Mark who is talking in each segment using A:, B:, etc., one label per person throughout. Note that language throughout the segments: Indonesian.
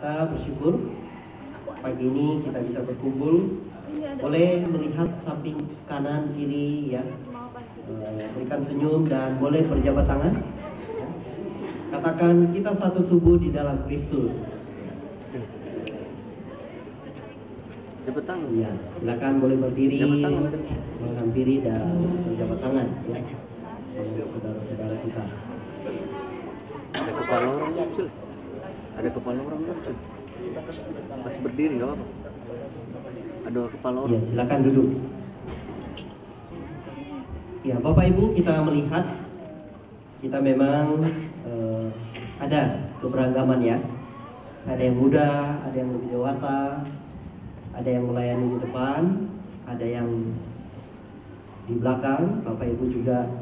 A: Kita bersyukur pagi ini kita bisa berkumpul. Boleh melihat samping kanan kiri ya, berikan senyum dan boleh berjabat tangan. Katakan kita satu tubuh di dalam Kristus.
B: Jabat tangan.
A: Ya, silakan boleh berdiri, menghampiri dan berjabat tangan ya. Saudara-saudara kita.
B: Ada kepala orang muncul. Ada kepala orang muncul. Masih berdiri nggak apa-apa. Ada kepala orang.
A: Ya, silakan duduk. Ya, Bapak Ibu, kita melihat kita memang ada keberagaman ya. Ada yang muda, ada yang lebih dewasa, ada yang melayani di depan, ada yang di belakang. Bapak Ibu juga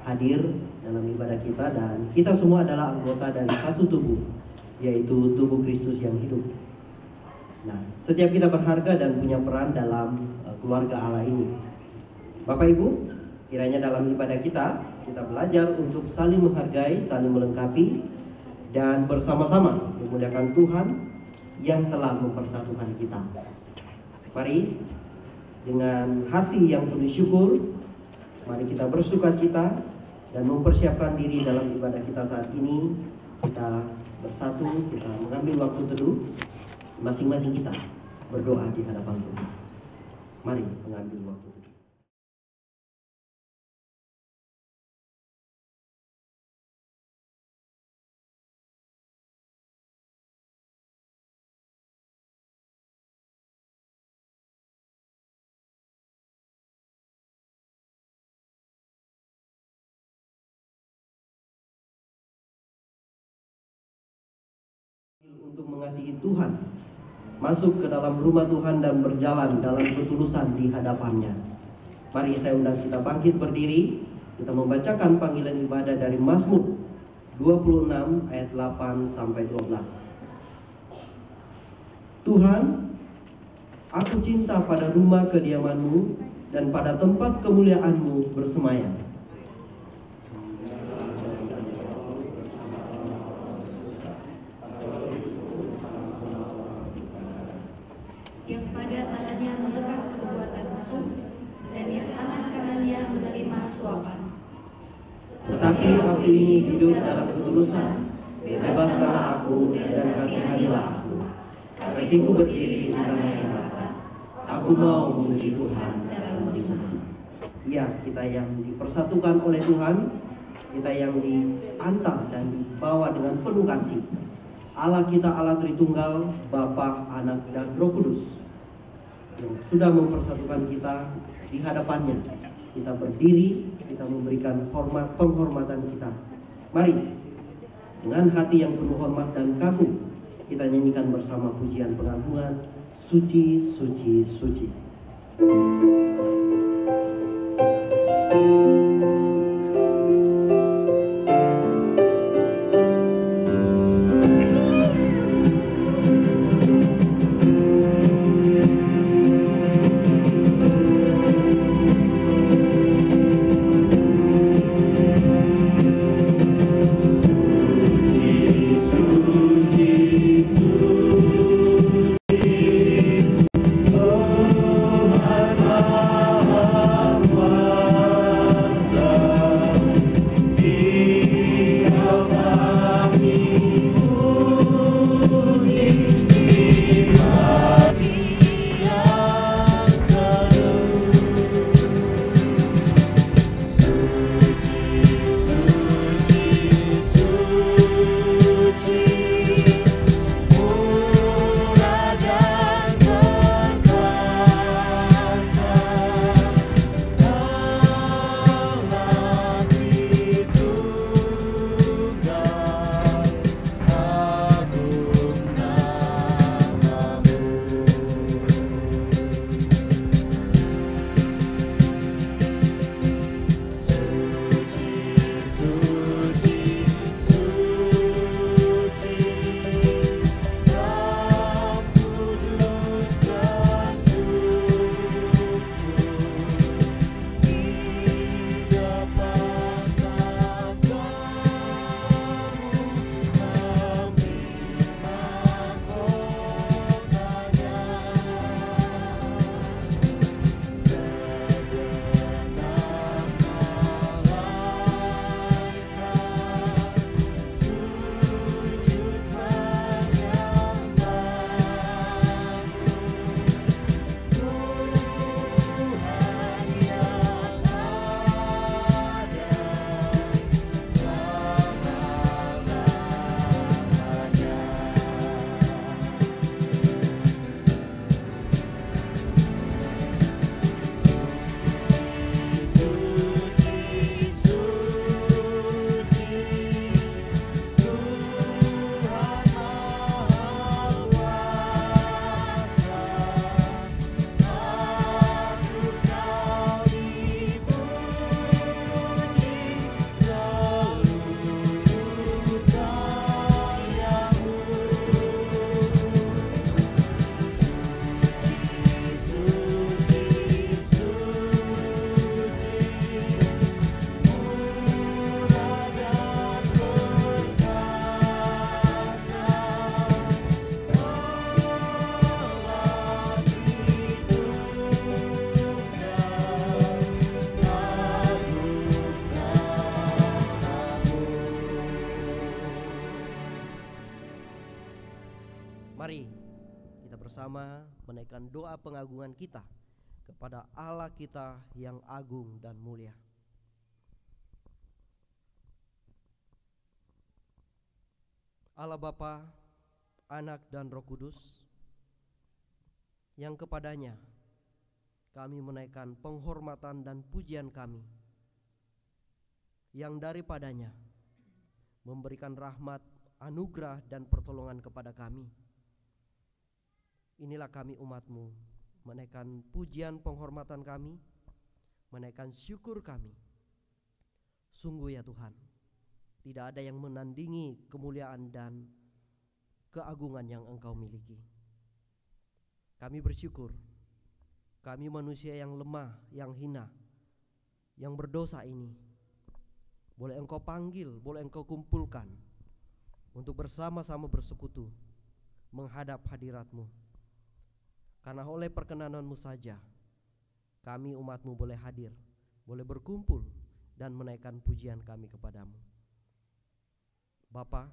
A: hadir dalam ibadah kita dan kita semua adalah anggota dari satu tubuh, yaitu tubuh Kristus yang hidup. Nah, setiap kita berharga dan punya peran dalam keluarga Allah ini. Bapak Ibu, kiranya dalam ibadah kita belajar untuk saling menghargai, saling melengkapi, dan bersama-sama memuliakan Tuhan yang telah mempersatukan kita. Mari dengan hati yang penuh syukur, mari kita bersukacita dan mempersiapkan diri dalam ibadah kita saat ini. Kita bersatu, kita mengambil waktu teduh, masing-masing kita berdoa di hadapan Tuhan. Mari mengambil waktu teduh. Untuk mengasihi Tuhan, masuk ke dalam rumah Tuhan dan berjalan dalam ketulusan di hadapannya. Mari saya undang kita bangkit berdiri. Kita membacakan panggilan ibadah dari Mazmur 26 ayat 8 sampai 12. Tuhan, aku cinta pada rumah kediaman-Mu dan pada tempat kemuliaan-Mu bersemayam. Tetapi aku ini hidup dalam ketulusan, bebaskanlah aku dan kasihanilah aku. Kakiku berdiri di tanah yang rata, aku mau memuji Tuhan dalam jiwaku. Ya, kita yang dipersatukan oleh Tuhan, kita yang diantar dan dibawa dengan penuh kasih. Allah kita Allah Tritunggal, Bapa, Anak, dan Roh Kudus yang sudah mempersatukan kita di hadapannya. Kita berdiri, kita memberikan penghormatan kita. Mari dengan hati yang penuh hormat dan kagum kita nyanyikan bersama pujian pengagungan, Suci, Suci, Suci.
C: Oh,
A: bersama-sama menaikkan doa pengagungan kita kepada Allah kita yang agung dan mulia. Allah Bapa, Anak dan Roh Kudus, yang kepadanya kami menaikkan penghormatan dan pujian kami, yang daripadanya memberikan rahmat, anugerah dan pertolongan kepada kami. Inilah kami umat-Mu, menaikkan pujian penghormatan kami, menaikkan syukur kami. Sungguh ya Tuhan, tidak ada yang menandingi kemuliaan dan keagungan yang Engkau miliki. Kami bersyukur, kami manusia yang lemah, yang hina, yang berdosa ini boleh Engkau panggil, boleh Engkau kumpulkan untuk bersama-sama bersekutu menghadap hadirat-Mu. Karena oleh perkenanan-Mu saja kami umat-Mu boleh hadir, boleh berkumpul dan menaikkan pujian kami kepadamu. Bapa,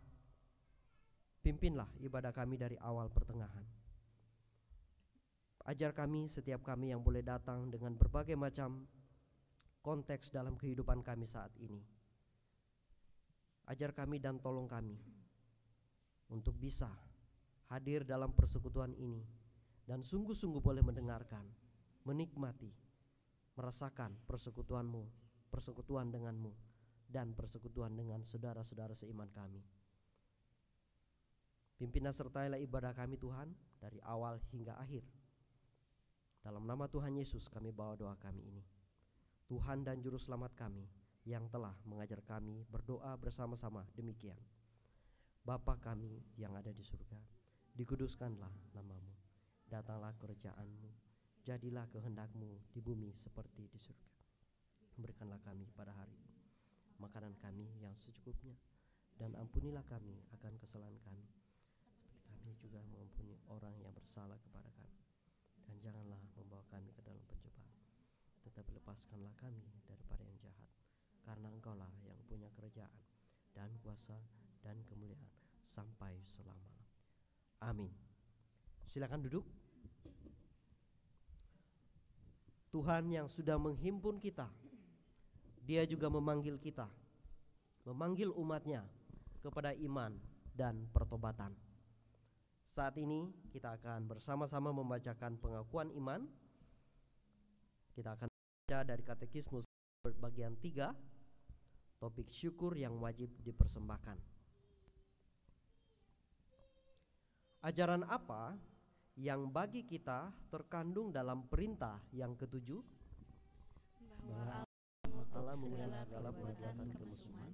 A: pimpinlah ibadah kami dari awal pertengahan. Ajar kami, setiap kami yang boleh datang dengan berbagai macam konteks dalam kehidupan kami saat ini. Ajar kami dan tolong kami untuk bisa hadir dalam persekutuan ini dan sungguh-sungguh boleh mendengarkan, menikmati, merasakan persekutuan-Mu, persekutuan dengan-Mu, dan persekutuan dengan saudara-saudara seiman kami. Pimpin dan sertailah ibadah kami Tuhan dari awal hingga akhir. Dalam nama Tuhan Yesus kami bawa doa kami ini. Tuhan dan Juru Selamat kami yang telah mengajar kami berdoa bersama-sama demikian. Bapa kami yang ada di surga, dikuduskanlah nama-Mu. Datanglah kerajaan-Mu, jadilah kehendak-Mu di bumi seperti di surga. Berikanlah kami pada hari ini makanan kami yang secukupnya, dan ampunilah kami akan kesalahan kami, seperti kami juga mengampuni orang yang bersalah kepada kami. Dan janganlah membawa kami ke dalam pencobaan, tetapi lepaskanlah kami daripada yang jahat, karena Engkaulah yang punya kerajaan dan kuasa dan kemuliaan sampai selama-lamanya. Amin. Silakan duduk. Tuhan yang sudah menghimpun kita, Dia juga memanggil kita, memanggil umatnya kepada iman dan pertobatan. Saat ini kita akan bersama-sama membacakan pengakuan iman. Kita akan baca dari Katekismus bagian 3, topik syukur yang wajib dipersembahkan. Ajaran apa yang bagi kita terkandung dalam perintah yang ketujuh?
C: Bahwa Allah mengutuk segala perbuatan kemusuhan,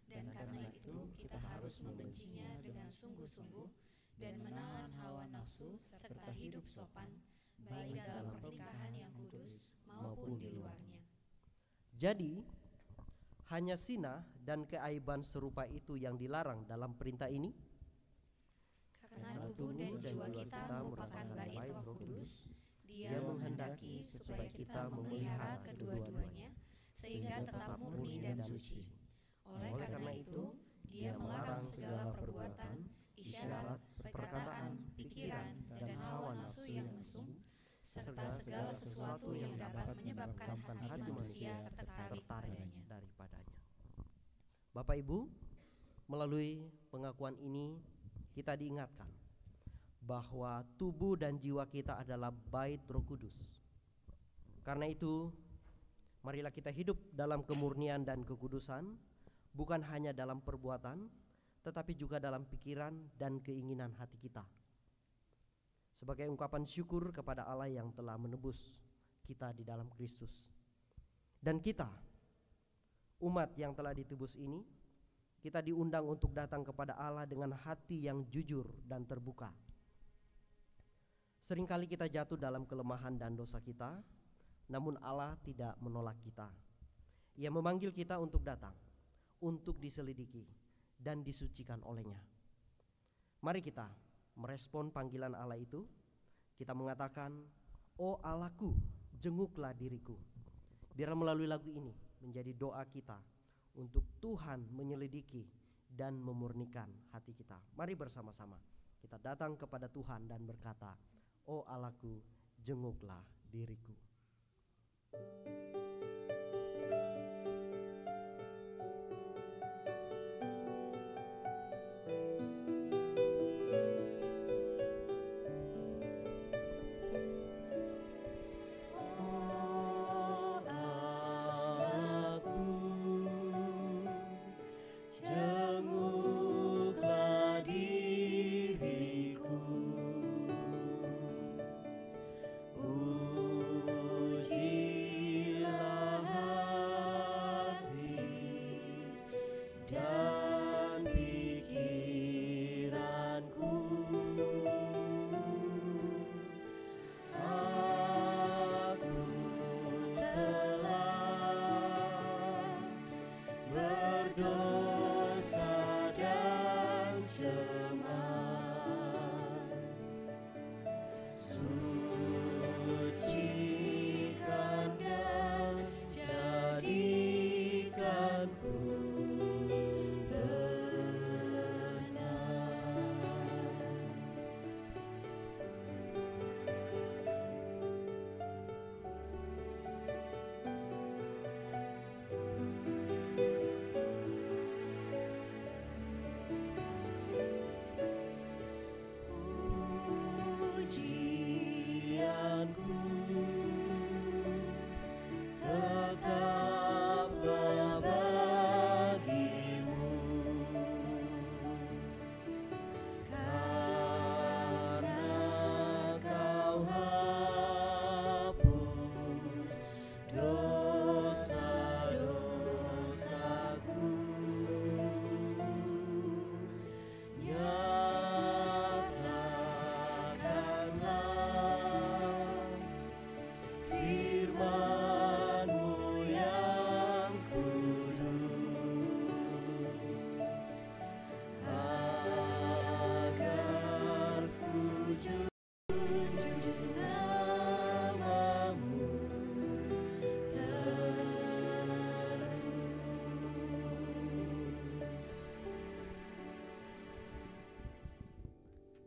C: dan karena itu kita harus membencinya dengan sungguh-sungguh dan menahan hawa nafsu serta hidup sopan, baik dalam pernikahan yang kudus maupun di luarnya.
A: Jadi hanya zina dan keaiban serupa itu yang dilarang dalam perintah ini?
C: Karena tubuh dan jiwa kita merupakan bait Roh Kudus, Dia menghendaki supaya kita memelihara kedua-duanya sehingga tetap murni dan suci. Oleh karena itu, Dia melarang segala perbuatan, isyarat, perkataan, pikiran, dan hawa nafsu yang mesum, serta segala sesuatu yang dapat menyebabkan hati manusia tertarik
A: daripadanya. Bapak Ibu, melalui pengakuan ini kita diingatkan bahwa tubuh dan jiwa kita adalah bait Roh Kudus. Karena itu, marilah kita hidup dalam kemurnian dan kekudusan, bukan hanya dalam perbuatan, tetapi juga dalam pikiran dan keinginan hati kita, sebagai ungkapan syukur kepada Allah yang telah menebus kita di dalam Kristus. Dan kita, umat yang telah ditebus ini, kita diundang untuk datang kepada Allah dengan hati yang jujur dan terbuka. Seringkali kita jatuh dalam kelemahan dan dosa kita, namun Allah tidak menolak kita. Ia memanggil kita untuk datang, untuk diselidiki dan disucikan olehnya. Mari kita merespon panggilan Allah itu. Kita mengatakan, "Oh Allahku, jenguklah diriku." Biarlah melalui lagu ini menjadi doa kita untuk Tuhan menyelidiki dan memurnikan hati kita. Mari bersama-sama kita datang kepada Tuhan dan berkata,
D: O Allahku, jenguklah diriku.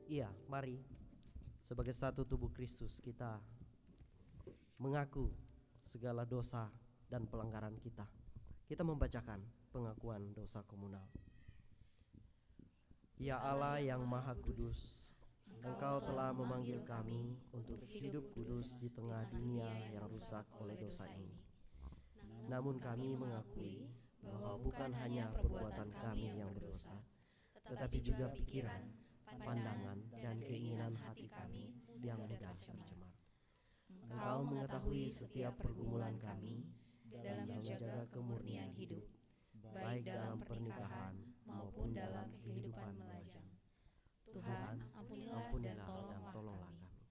D: Iya, mari sebagai satu tubuh Kristus kita mengaku segala dosa dan pelanggaran kita. Kita membacakan pengakuan dosa komunal. Ya Allah yang Maha Kudus, Engkau telah memanggil kami untuk hidup kudus di tengah dunia yang rusak oleh dosa ini. Namun kami mengakui bahwa bukan hanya perbuatan kami yang berdosa, tetapi juga pikiran, pandangan, dan keinginan hati kami yang mudah tercemar. Engkau mengetahui setiap pergumulan kami dalam menjaga kemurnian hidup, baik dalam pernikahan maupun dalam kehidupan melajang. Tuhan, ampunilah dan tolonglah kami.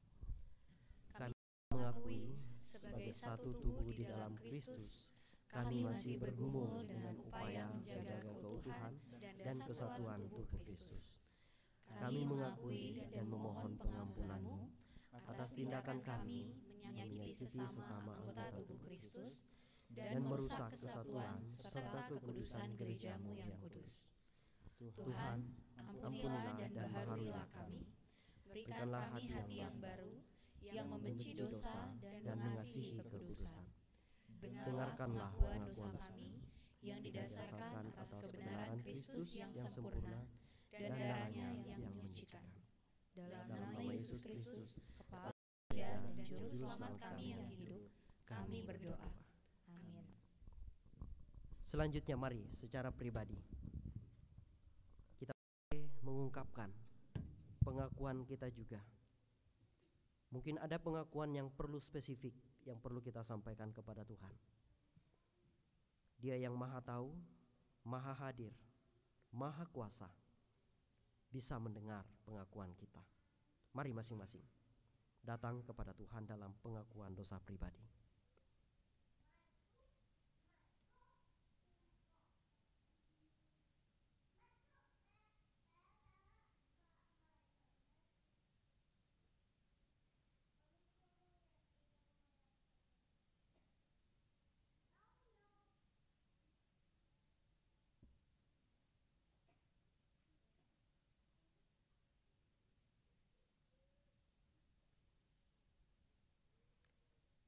D: Kami mengakui sebagai satu tubuh di dalam Kristus, kami masih bergumul dengan upaya menjaga keutuhan dan kesatuan tubuh Kristus. Kami mengakui dan memohon pengampunan-Mu atas tindakan kami menyakiti sesama anggota tubuh Kristus dan merusak kesatuan serta kekudusan gereja-Mu yang kudus. Tuhan, ampunilah dan baharuilah kami. Berikanlah kami hati yang baru, yang membenci dosa dan mengasihi kekudusan. Dengarkanlah pengakuan dosa kami yang didasarkan atas kebenaran Kristus yang sempurna dan darahnya yang menyucikan. Dalam nama Yesus Kristus, Kepala Raja dan Juru Selamat kami yang hidup, kami berdoa. Amin.
A: Selanjutnya mari secara pribadi kita mengungkapkan pengakuan kita juga. Mungkin ada pengakuan yang perlu spesifik yang perlu kita sampaikan kepada Tuhan. Dia yang Maha Tahu, Maha Hadir, Maha Kuasa, bisa mendengar pengakuan kita. Mari masing-masing datang kepada Tuhan dalam pengakuan dosa pribadi.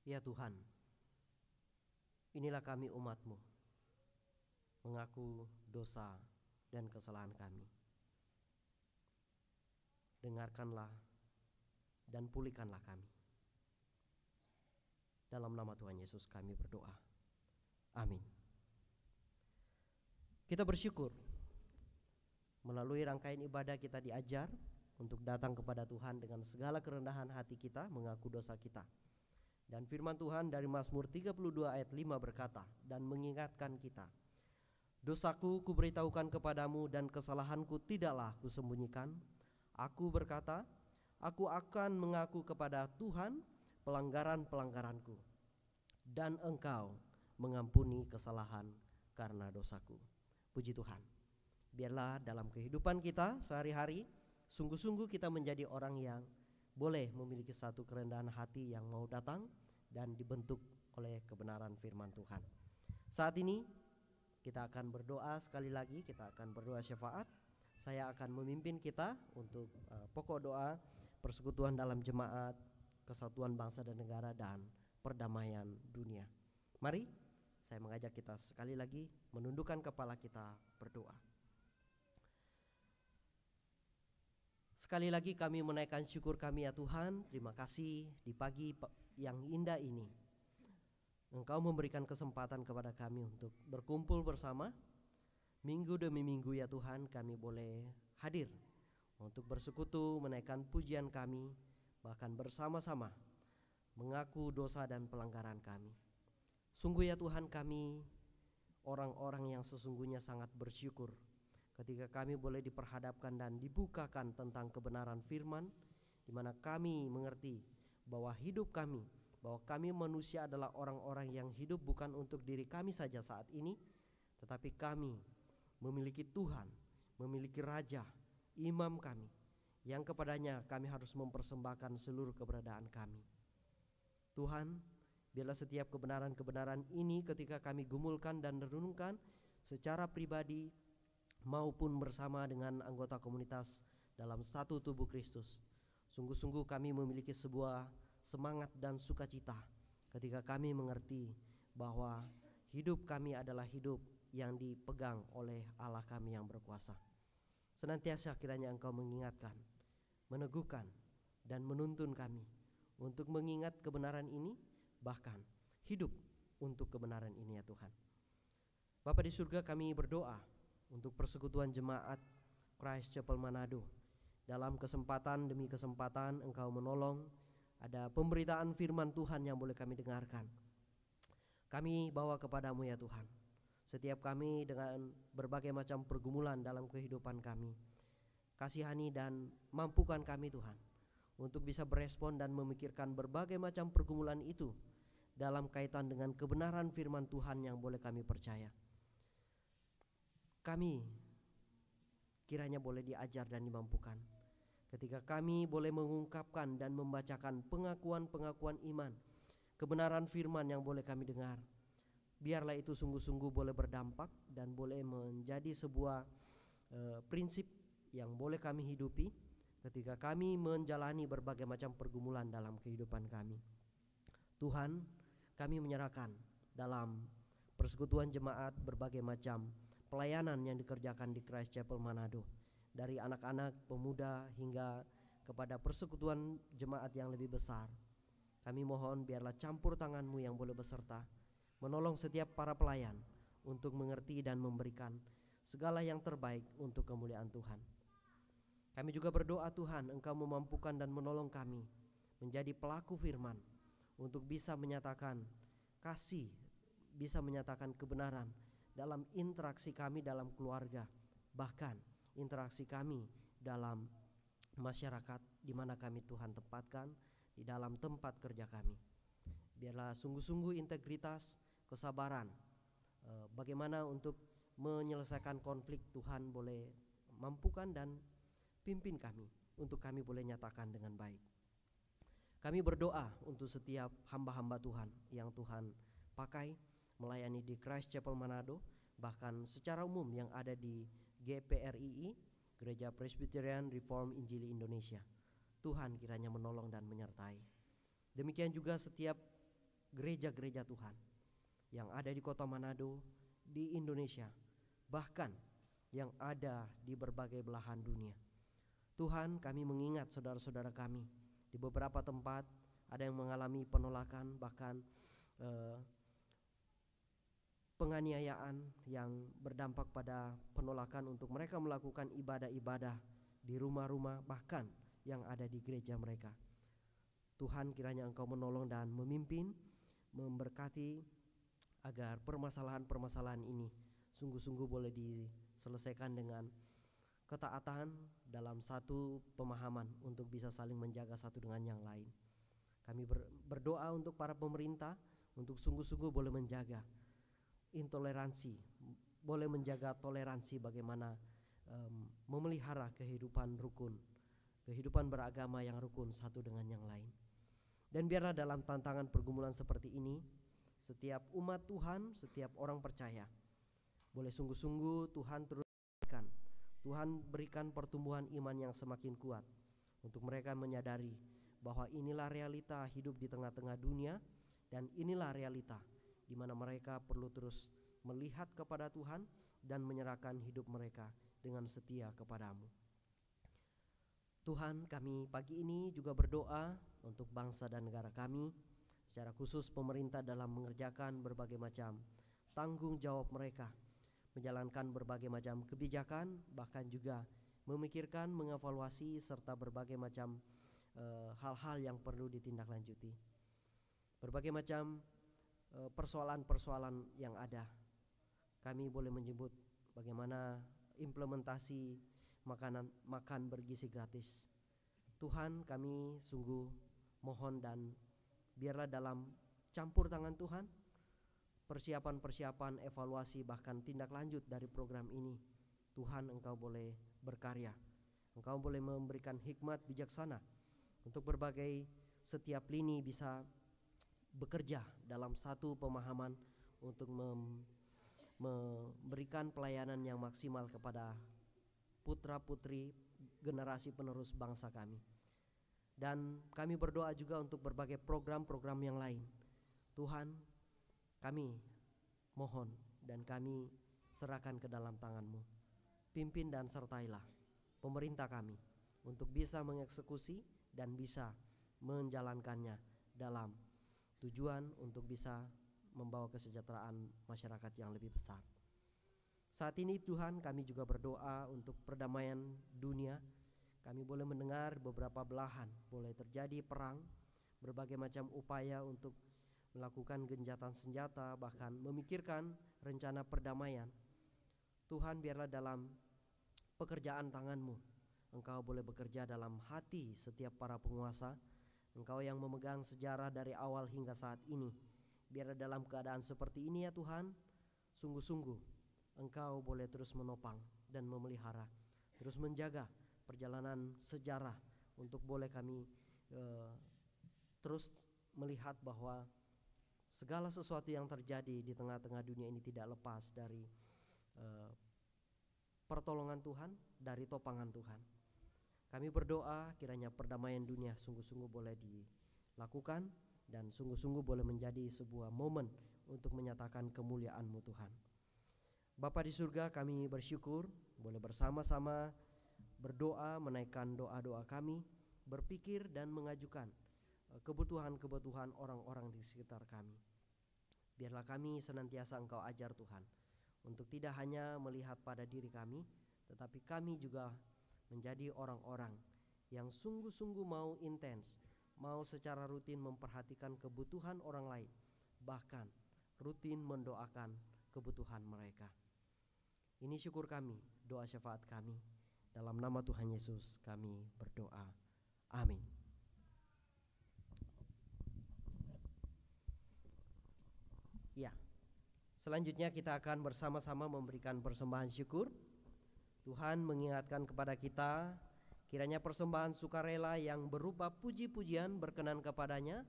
D: Ya Tuhan, inilah kami umat-Mu, mengaku dosa dan kesalahan kami. Dengarkanlah dan pulihkanlah kami. Dalam nama Tuhan Yesus kami berdoa. Amin. Kita bersyukur melalui rangkaian ibadah kita diajar untuk datang kepada Tuhan dengan segala kerendahan hati kita, mengaku dosa kita. Dan firman Tuhan dari Mazmur 32 ayat 5 berkata dan mengingatkan kita, dosaku kuberitahukan kepadamu dan kesalahanku tidaklah kusembunyikan. Aku berkata, aku akan mengaku kepada Tuhan pelanggaran-pelanggaranku, dan Engkau mengampuni kesalahan karena dosaku. Puji Tuhan. Biarlah dalam kehidupan kita sehari-hari sungguh-sungguh kita menjadi orang yang boleh memiliki satu kerendahan hati yang mau datang dan dibentuk oleh kebenaran firman Tuhan. Saat ini kita akan berdoa sekali lagi, kita akan berdoa syafaat. Saya akan memimpin kita untuk pokok doa persekutuan dalam jemaat, kesatuan bangsa dan negara, dan perdamaian dunia. Mari saya mengajak kita sekali lagi menundukkan kepala kita berdoa. Sekali lagi kami menaikkan syukur kami ya Tuhan. Terima kasih di pagi yang indah ini Engkau memberikan kesempatan kepada kami untuk berkumpul bersama. Minggu demi minggu ya Tuhan kami boleh hadir untuk bersekutu, menaikkan pujian kami, bahkan bersama-sama mengaku dosa dan pelanggaran kami. Sungguh ya Tuhan, kami orang-orang yang sesungguhnya sangat bersyukur ketika kami boleh diperhadapkan dan dibukakan tentang kebenaran firman, di mana kami mengerti bahwa hidup kami, bahwa kami manusia adalah orang-orang yang hidup bukan untuk diri kami saja saat ini, tetapi kami memiliki Tuhan, memiliki Raja, Imam kami, yang kepadanya kami harus mempersembahkan seluruh keberadaan kami. Tuhan, biarlah setiap kebenaran-kebenaran ini ketika kami gumulkan dan renungkan secara pribadi maupun bersama dengan anggota komunitas dalam satu tubuh Kristus, sungguh-sungguh kami memiliki sebuah semangat dan sukacita ketika kami mengerti bahwa hidup kami adalah hidup yang dipegang oleh Allah kami yang berkuasa. Senantiasa kiranya Engkau mengingatkan, meneguhkan, dan menuntun kami untuk mengingat kebenaran ini, bahkan hidup untuk kebenaran ini ya Tuhan. Bapa di surga, kami berdoa untuk persekutuan jemaat Christ Chapel Manado. Dalam kesempatan demi kesempatan Engkau menolong, ada pemberitaan firman Tuhan yang boleh kami dengarkan. Kami bawa kepadamu ya Tuhan setiap kami dengan berbagai macam pergumulan dalam kehidupan kami. Kasihani dan mampukan kami Tuhan untuk bisa berespon dan memikirkan berbagai macam pergumulan itu dalam kaitan dengan kebenaran firman Tuhan yang boleh kami percaya. Kami kiranya boleh diajar dan dimampukan ketika kami boleh mengungkapkan dan membacakan pengakuan-pengakuan iman, kebenaran firman yang boleh kami dengar. Biarlah itu sungguh-sungguh boleh berdampak dan boleh menjadi sebuah prinsip yang boleh kami hidupi ketika kami menjalani berbagai macam pergumulan dalam kehidupan kami. Tuhan, kami menyerahkan dalam persekutuan jemaat berbagai macam pelayanan yang dikerjakan di Christ Chapel Manado, dari anak-anak, pemuda hingga kepada persekutuan jemaat yang lebih besar. Kami mohon biarlah campur tangan-Mu yang boleh beserta, menolong setiap para pelayan untuk mengerti dan memberikan segala yang terbaik untuk kemuliaan Tuhan. Kami juga berdoa Tuhan, Engkau memampukan dan menolong kami menjadi pelaku firman untuk bisa menyatakan kasih, bisa menyatakan kebenaran dalam interaksi kami dalam keluarga, bahkan interaksi kami dalam masyarakat di mana kami Tuhan tempatkan, di dalam tempat kerja kami. Biarlah sungguh-sungguh integritas, kesabaran, bagaimana untuk menyelesaikan konflik Tuhan boleh mampukan dan pimpin kami untuk kami boleh nyatakan dengan baik. Kami berdoa untuk setiap hamba-hamba Tuhan yang Tuhan pakai melayani di Christ Chapel Manado, bahkan secara umum yang ada di GPRII, Gereja Presbyterian Reform Injili Indonesia. Tuhan kiranya menolong dan menyertai. Demikian juga setiap gereja-gereja Tuhan yang ada di kota Manado, di Indonesia, bahkan yang ada di berbagai belahan dunia. Tuhan, kami mengingat saudara-saudara kami di beberapa tempat ada yang mengalami penolakan, bahkan penganiayaan yang berdampak pada penolakan untuk mereka melakukan ibadah-ibadah di rumah-rumah, bahkan yang ada di gereja mereka. Tuhan, kiranya Engkau menolong dan memimpin, memberkati agar permasalahan-permasalahan ini sungguh-sungguh boleh diselesaikan dengan ketaatan dalam satu pemahaman untuk bisa saling menjaga satu dengan yang lain. Kami berdoa untuk para pemerintah untuk sungguh-sungguh boleh menjaga intoleransi, boleh menjaga toleransi, bagaimana memelihara kehidupan rukun, kehidupan beragama yang rukun satu dengan yang lain. Dan biarlah dalam tantangan pergumulan seperti ini, setiap umat Tuhan, setiap orang percaya boleh sungguh-sungguh Tuhan berikan pertumbuhan iman yang semakin kuat untuk mereka menyadari bahwa inilah realita hidup di tengah-tengah dunia, dan inilah realita di mana mereka perlu terus melihat kepada Tuhan dan menyerahkan hidup mereka dengan setia kepadamu. Tuhan, kami pagi ini juga berdoa untuk bangsa dan negara kami, secara khusus pemerintah dalam mengerjakan berbagai macam tanggung jawab mereka, menjalankan berbagai macam kebijakan, bahkan juga memikirkan, mengevaluasi, serta berbagai macam hal-hal yang perlu ditindaklanjuti. Berbagai macam persoalan-persoalan yang ada, kami boleh menyebut bagaimana implementasi makan bergizi gratis. Tuhan, kami sungguh mohon dan biarlah dalam campur tangan Tuhan, persiapan-persiapan, evaluasi, bahkan tindak lanjut dari program ini, Tuhan, Engkau boleh berkarya. Engkau boleh memberikan hikmat bijaksana untuk berbagai setiap lini bisa bekerja dalam satu pemahaman untuk memberikan pelayanan yang maksimal kepada putra-putri generasi penerus bangsa kami. Dan kami berdoa juga untuk berbagai program-program yang lain. Tuhan, kami mohon dan kami serahkan ke dalam tangan-Mu. Pimpin dan sertailah pemerintah kami untuk bisa mengeksekusi dan bisa menjalankannya dalam tujuan untuk bisa membawa kesejahteraan masyarakat yang lebih besar. Saat ini Tuhan, kami juga berdoa untuk perdamaian dunia. Kami boleh mendengar beberapa belahan boleh terjadi perang, berbagai macam upaya untuk melakukan gencatan senjata, bahkan memikirkan rencana perdamaian. Tuhan, biarlah dalam pekerjaan tangan-Mu, Engkau boleh bekerja dalam hati setiap para penguasa. Engkau yang memegang sejarah dari awal hingga saat ini. Biarlah dalam keadaan seperti ini ya Tuhan, sungguh-sungguh Engkau boleh terus menopang dan memelihara, terus menjaga perjalanan sejarah untuk boleh kami terus melihat bahwa segala sesuatu yang terjadi di tengah-tengah dunia ini tidak lepas dari pertolongan Tuhan, dari topangan Tuhan. Kami berdoa kiranya perdamaian dunia sungguh-sungguh boleh dilakukan dan sungguh-sungguh boleh menjadi sebuah momen untuk menyatakan kemuliaan-Mu Tuhan. Bapa di surga, kami bersyukur boleh bersama-sama berdoa, menaikkan doa-doa kami, berpikir dan mengajukan kebutuhan-kebutuhan orang-orang di sekitar kami. Biarlah kami senantiasa Engkau ajar Tuhan, untuk tidak hanya melihat pada diri kami, tetapi kami juga menjadi orang-orang yang sungguh-sungguh mau intens, mau secara rutin memperhatikan kebutuhan orang lain, bahkan rutin mendoakan kebutuhan mereka. Ini syukur kami, doa syafaat kami. Dalam nama Tuhan Yesus kami berdoa. Amin. Ya, selanjutnya kita akan bersama-sama memberikan persembahan syukur. Tuhan mengingatkan kepada kita, kiranya persembahan sukarela yang berupa puji-pujian berkenan kepadanya.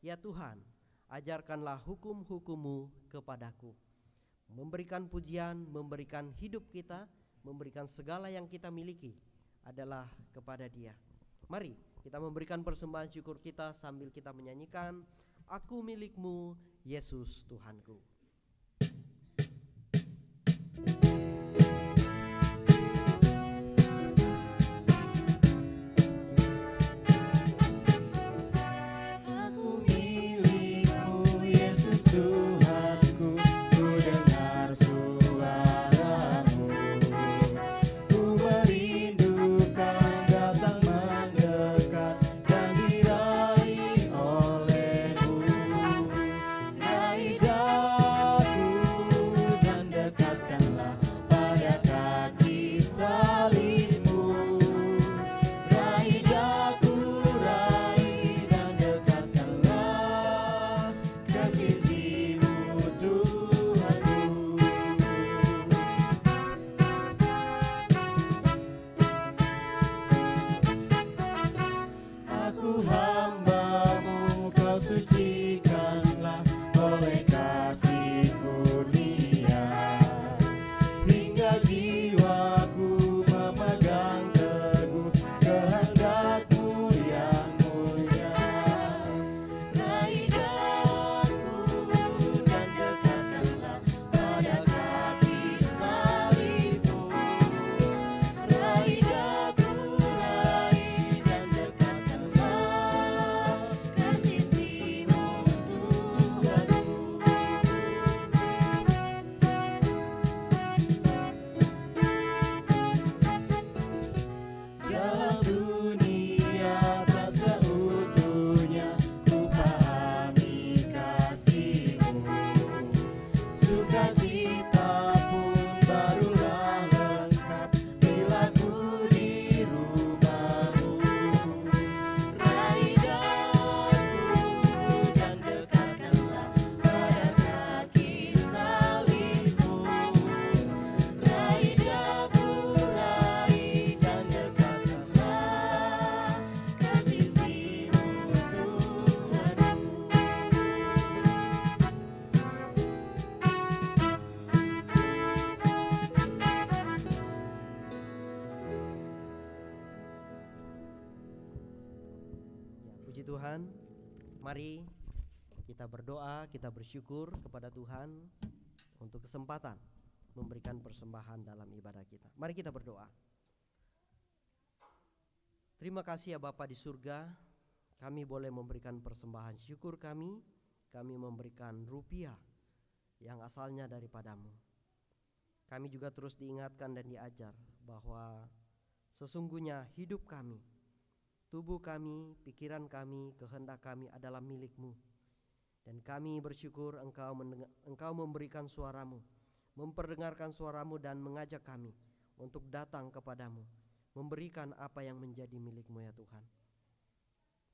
D: Ya Tuhan, ajarkanlah hukum-hukum-Mu kepadaku. Memberikan pujian, memberikan hidup kita, memberikan segala yang kita miliki adalah kepada Dia. Mari kita memberikan persembahan syukur kita sambil kita menyanyikan Aku milikmu, Yesus Tuhanku.
E: Aku milikmu, Yesus Tuhanku, ku dengar suaramu, ku merindukan datang mendekat dan diraih olehmu. Raih daku dan dekatkanlah pada kaki salibmu. Raih daku, raih dan dekatkanlah ke sisimu Tuhanku. Aku hambamu, kau sucikanlah oleh kasih kurnia, hingga jiwaku memegang teguh kehendakmu yang mulia. Raih daku dan dekatkanlah pada kaki salibmu. Raih daku, raih dan dekatkanlah ke sisimu Tuhanku. Dalam dunia tak seutuhnya ku pahami kasih-Mu. Sukacita pun barulah lengkap bila ku di rumah-Mu. Raih daku dan dekatkanlah pada kaki salibmu. Raih daku, raih dan dekatkanlah ke sisimu Tuhanku.
D: Ya, puji Tuhan. Mari kita berdoa, kita bersyukur kepada Tuhan untuk kesempatan memberikan persembahan dalam ibadah kita. Mari kita berdoa. Terima kasih ya Bapa di surga, kami boleh memberikan persembahan syukur kami memberikan rupiah yang asalnya daripadamu. Kami juga terus diingatkan dan diajar bahwa sesungguhnya hidup kami, tubuh kami, pikiran kami, kehendak kami adalah milik-Mu. Dan kami bersyukur Engkau memberikan suara-Mu, memperdengarkan suara-Mu dan mengajak kami untuk datang kepadamu, memberikan apa yang menjadi milik-Mu ya Tuhan.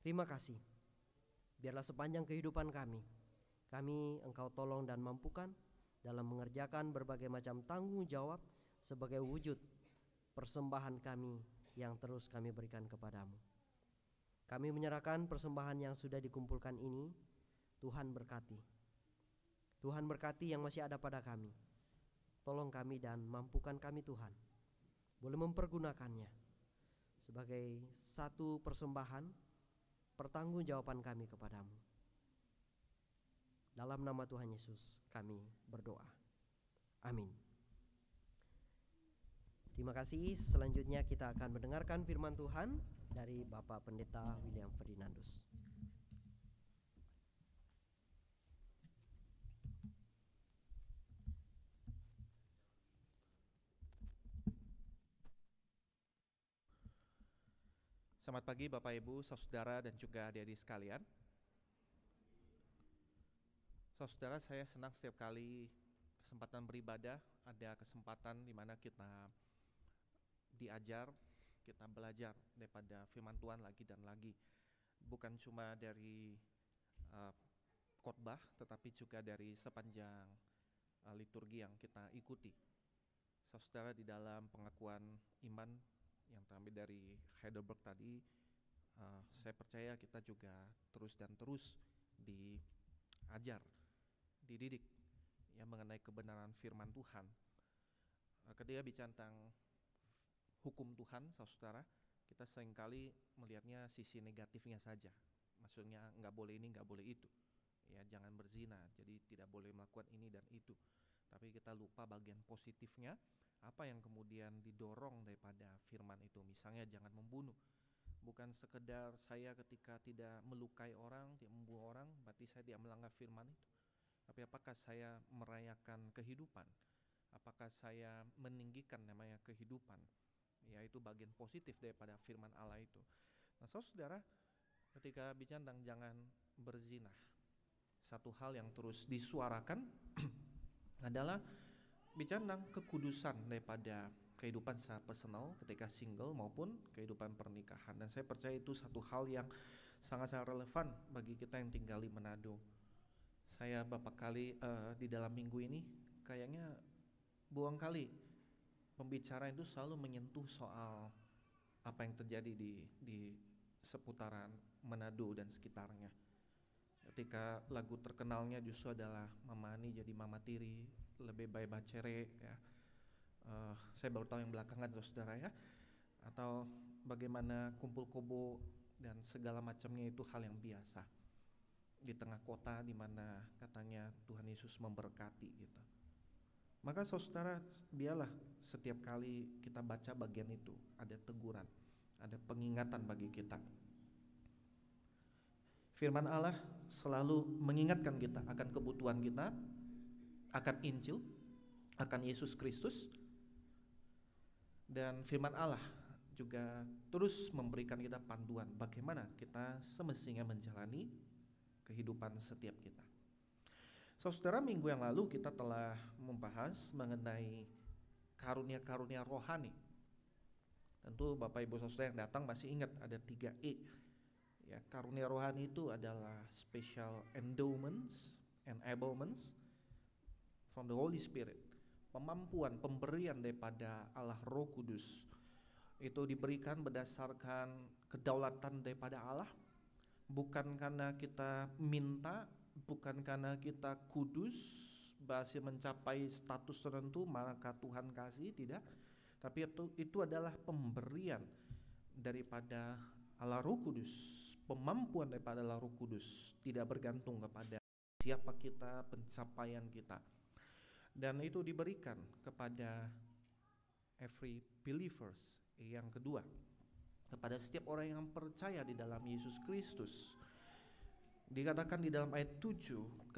D: Terima kasih. Biarlah sepanjang kehidupan kami Engkau tolong dan mampukan dalam mengerjakan berbagai macam tanggung jawab sebagai wujud persembahan kami yang terus kami berikan kepadamu. Kami menyerahkan persembahan yang sudah dikumpulkan ini. Tuhan berkati. Tuhan berkati yang masih ada pada kami. Tolong kami dan mampukan kami Tuhan, boleh mempergunakannya sebagai satu persembahan pertanggungjawaban kami kepadamu. Dalam nama Tuhan Yesus kami berdoa. Amin. Terima kasih. Selanjutnya kita akan mendengarkan firman Tuhan dari Bapak Pendeta William Ferdinandus.
F: Selamat pagi Bapak Ibu, saudara dan juga adik-adik sekalian. Saudara, saya senang setiap kali kesempatan beribadah, ada kesempatan di mana kita diajar, kita belajar daripada firman Tuhan lagi dan lagi. Bukan cuma dari khotbah, tetapi juga dari sepanjang liturgi yang kita ikuti. Saudara, di dalam pengakuan iman yang terambil dari Heidelberg tadi, saya percaya kita juga terus dan terus diajar, dididik ya mengenai kebenaran firman Tuhan. Ketika bicara tentang hukum Tuhan, saudara, kita seringkali melihatnya sisi negatifnya saja. Maksudnya nggak boleh ini, nggak boleh itu. ya jangan berzina, jadi tidak boleh melakukan ini dan itu. Tapi kita lupa bagian positifnya, apa yang kemudian didorong daripada firman itu. Misalnya jangan membunuh. Bukan sekedar saya ketika tidak melukai orang, tidak membunuh orang, berarti saya tidak melanggar firman itu. Tapi apakah saya merayakan kehidupan? Apakah saya meninggikan namanya kehidupan? Yaitu bagian positif daripada firman Allah itu. Nah, saudara, ketika bicara tentang jangan berzina, satu hal yang terus disuarakan adalah bicara tentang kekudusan daripada kehidupan secara personal ketika single maupun kehidupan pernikahan. Dan saya percaya itu satu hal yang sangat-sangat relevan bagi kita yang tinggal di Manado. Saya beberapa kali di dalam minggu ini kayaknya buang kali pembicaraan itu selalu menyentuh soal apa yang terjadi di seputaran Manado dan sekitarnya. Ketika lagu terkenalnya justru adalah Mama Ani jadi Mama Tiri, lebih baik bacere ya. Saya baru tahu yang belakangan saudara ya. Atau bagaimana kumpul kebo dan segala macamnya itu hal yang biasa di tengah kota di mana katanya Tuhan Yesus memberkati gitu. Maka saudara, biarlah setiap kali kita baca bagian itu ada teguran, ada pengingatan bagi kita. Firman Allah selalu mengingatkan kita akan kebutuhan kita, akan Injil, akan Yesus Kristus. Dan firman Allah juga terus memberikan kita panduan bagaimana kita semestinya menjalani kehidupan setiap kita. Saudara, minggu yang lalu kita telah membahas mengenai karunia-karunia rohani. Tentu Bapak Ibu Saudara yang datang masih ingat ada 3E. Ya, karunia rohani itu adalah special endowments, enablements from the Holy Spirit. Pemampuan, pemberian daripada Allah Roh Kudus. Itu diberikan berdasarkan kedaulatan daripada Allah. Bukan karena kita minta, bukan karena kita kudus, berhasil mencapai status tertentu maka Tuhan kasih, tidak. Tapi itu adalah pemberian daripada Allah Roh Kudus. Pemampuan daripada Allah Roh Kudus, tidak bergantung kepada siapa kita, pencapaian kita. Dan itu diberikan kepada every believers. Yang kedua, kepada setiap orang yang percaya di dalam Yesus Kristus. Dikatakan di dalam ayat 7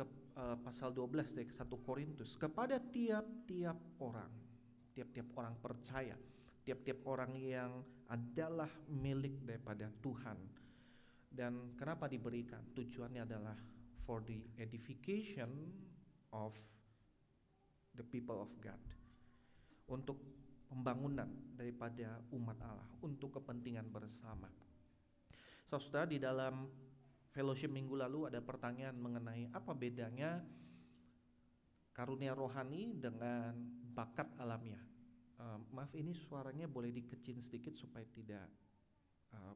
F: pasal 12 dari 1 Korintus, kepada tiap-tiap orang percaya, tiap-tiap orang yang adalah milik daripada Tuhan. Dan kenapa diberikan? Tujuannya adalah for the edification of the people of God, untuk pembangunan daripada umat Allah, untuk kepentingan bersama. Saudara, di dalam fellowship minggu lalu ada pertanyaan mengenai apa bedanya karunia rohani dengan bakat alamiah. Maaf, ini suaranya boleh dikecil sedikit supaya tidak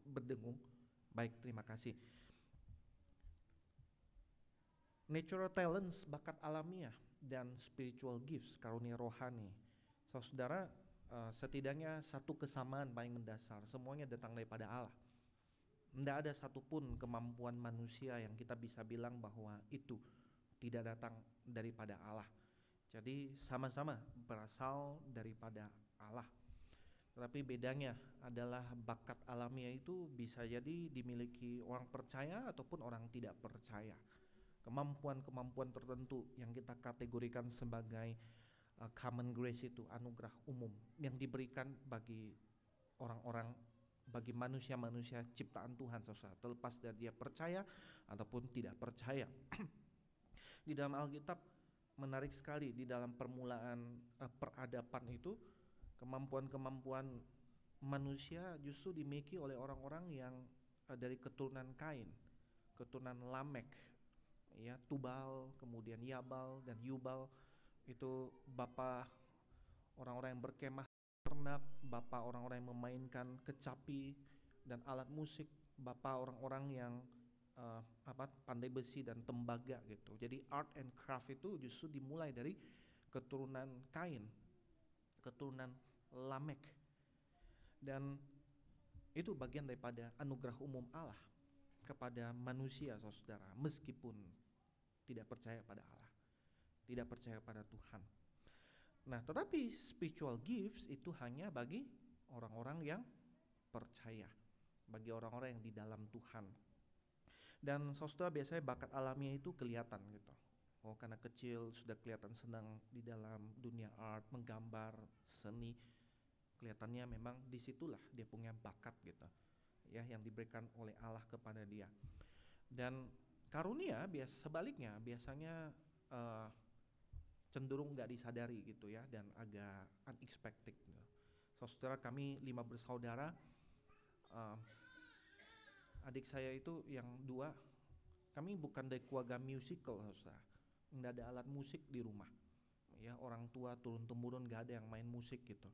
F: berdengung. Baik, terima kasih. Natural talents, bakat alamiah, dan spiritual gifts, karunia rohani. Saudara, setidaknya satu kesamaan paling mendasar, semuanya datang daripada Allah. Tidak ada satupun kemampuan manusia yang kita bisa bilang bahwa itu tidak datang daripada Allah. Jadi sama-sama berasal daripada Allah. Tetapi bedanya adalah bakat alamiah itu bisa jadi dimiliki orang percaya ataupun orang tidak percaya. Kemampuan-kemampuan tertentu yang kita kategorikan sebagai common grace itu anugerah umum yang diberikan bagi orang-orang, bagi manusia-manusia ciptaan Tuhan, saudara, terlepas dari dia percaya ataupun tidak percaya. Di dalam Alkitab menarik sekali, di dalam permulaan peradaban itu kemampuan-kemampuan manusia justru dimiliki oleh orang-orang yang dari keturunan Kain, keturunan Lamek, ya, Tubal, kemudian Yabal dan Yubal. Itu bapak orang-orang yang berkemah ternak, bapak orang-orang yang memainkan kecapi dan alat musik, bapak orang-orang yang pandai besi dan tembaga gitu. Jadi art and craft itu justru dimulai dari keturunan Kain, keturunan Lamek. Dan itu bagian daripada anugerah umum Allah kepada manusia, saudara. Meskipun tidak percaya pada Allah, tidak percaya pada Tuhan. Nah, tetapi spiritual gifts itu hanya bagi orang-orang yang percaya, bagi orang-orang yang di dalam Tuhan. Dan saudara, biasanya bakat alamiah itu kelihatan gitu. Oh, karena kecil sudah kelihatan senang di dalam dunia art, menggambar, seni. Kelihatannya memang disitulah dia punya bakat gitu, ya, yang diberikan oleh Allah kepada dia. Dan karunia sebaliknya biasanya cenderung nggak disadari gitu ya, dan agak unexpected gitu. Saudara, kami 5 bersaudara, adik saya itu yang 2, kami bukan dari keluarga musical, saudara. Nggak ada alat musik di rumah, ya, orang tua turun temurun nggak ada yang main musik gitu.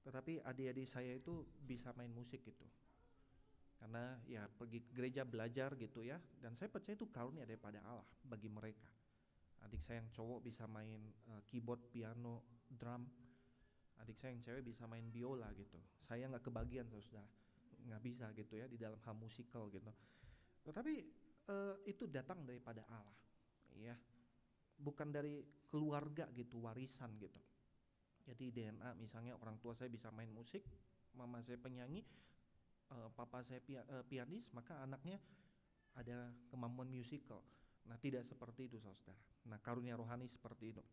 F: Tetapi adik-adik saya itu bisa main musik gitu, karena ya pergi ke gereja belajar gitu ya, dan saya percaya itu karunia daripada Allah bagi mereka. Adik saya yang cowok bisa main keyboard, piano, drum. Adik saya yang cewek bisa main biola gitu. Saya nggak kebagian, saudara, nggak bisa gitu ya di dalam hal musikal gitu. Tetapi itu datang daripada Allah, ya, bukan dari keluarga gitu, warisan gitu. Jadi DNA, misalnya orang tua saya bisa main musik, mama saya penyanyi, papa saya pianis, maka anaknya ada kemampuan musikal. Nah, tidak seperti itu, saudara. Nah, karunia rohani seperti itu.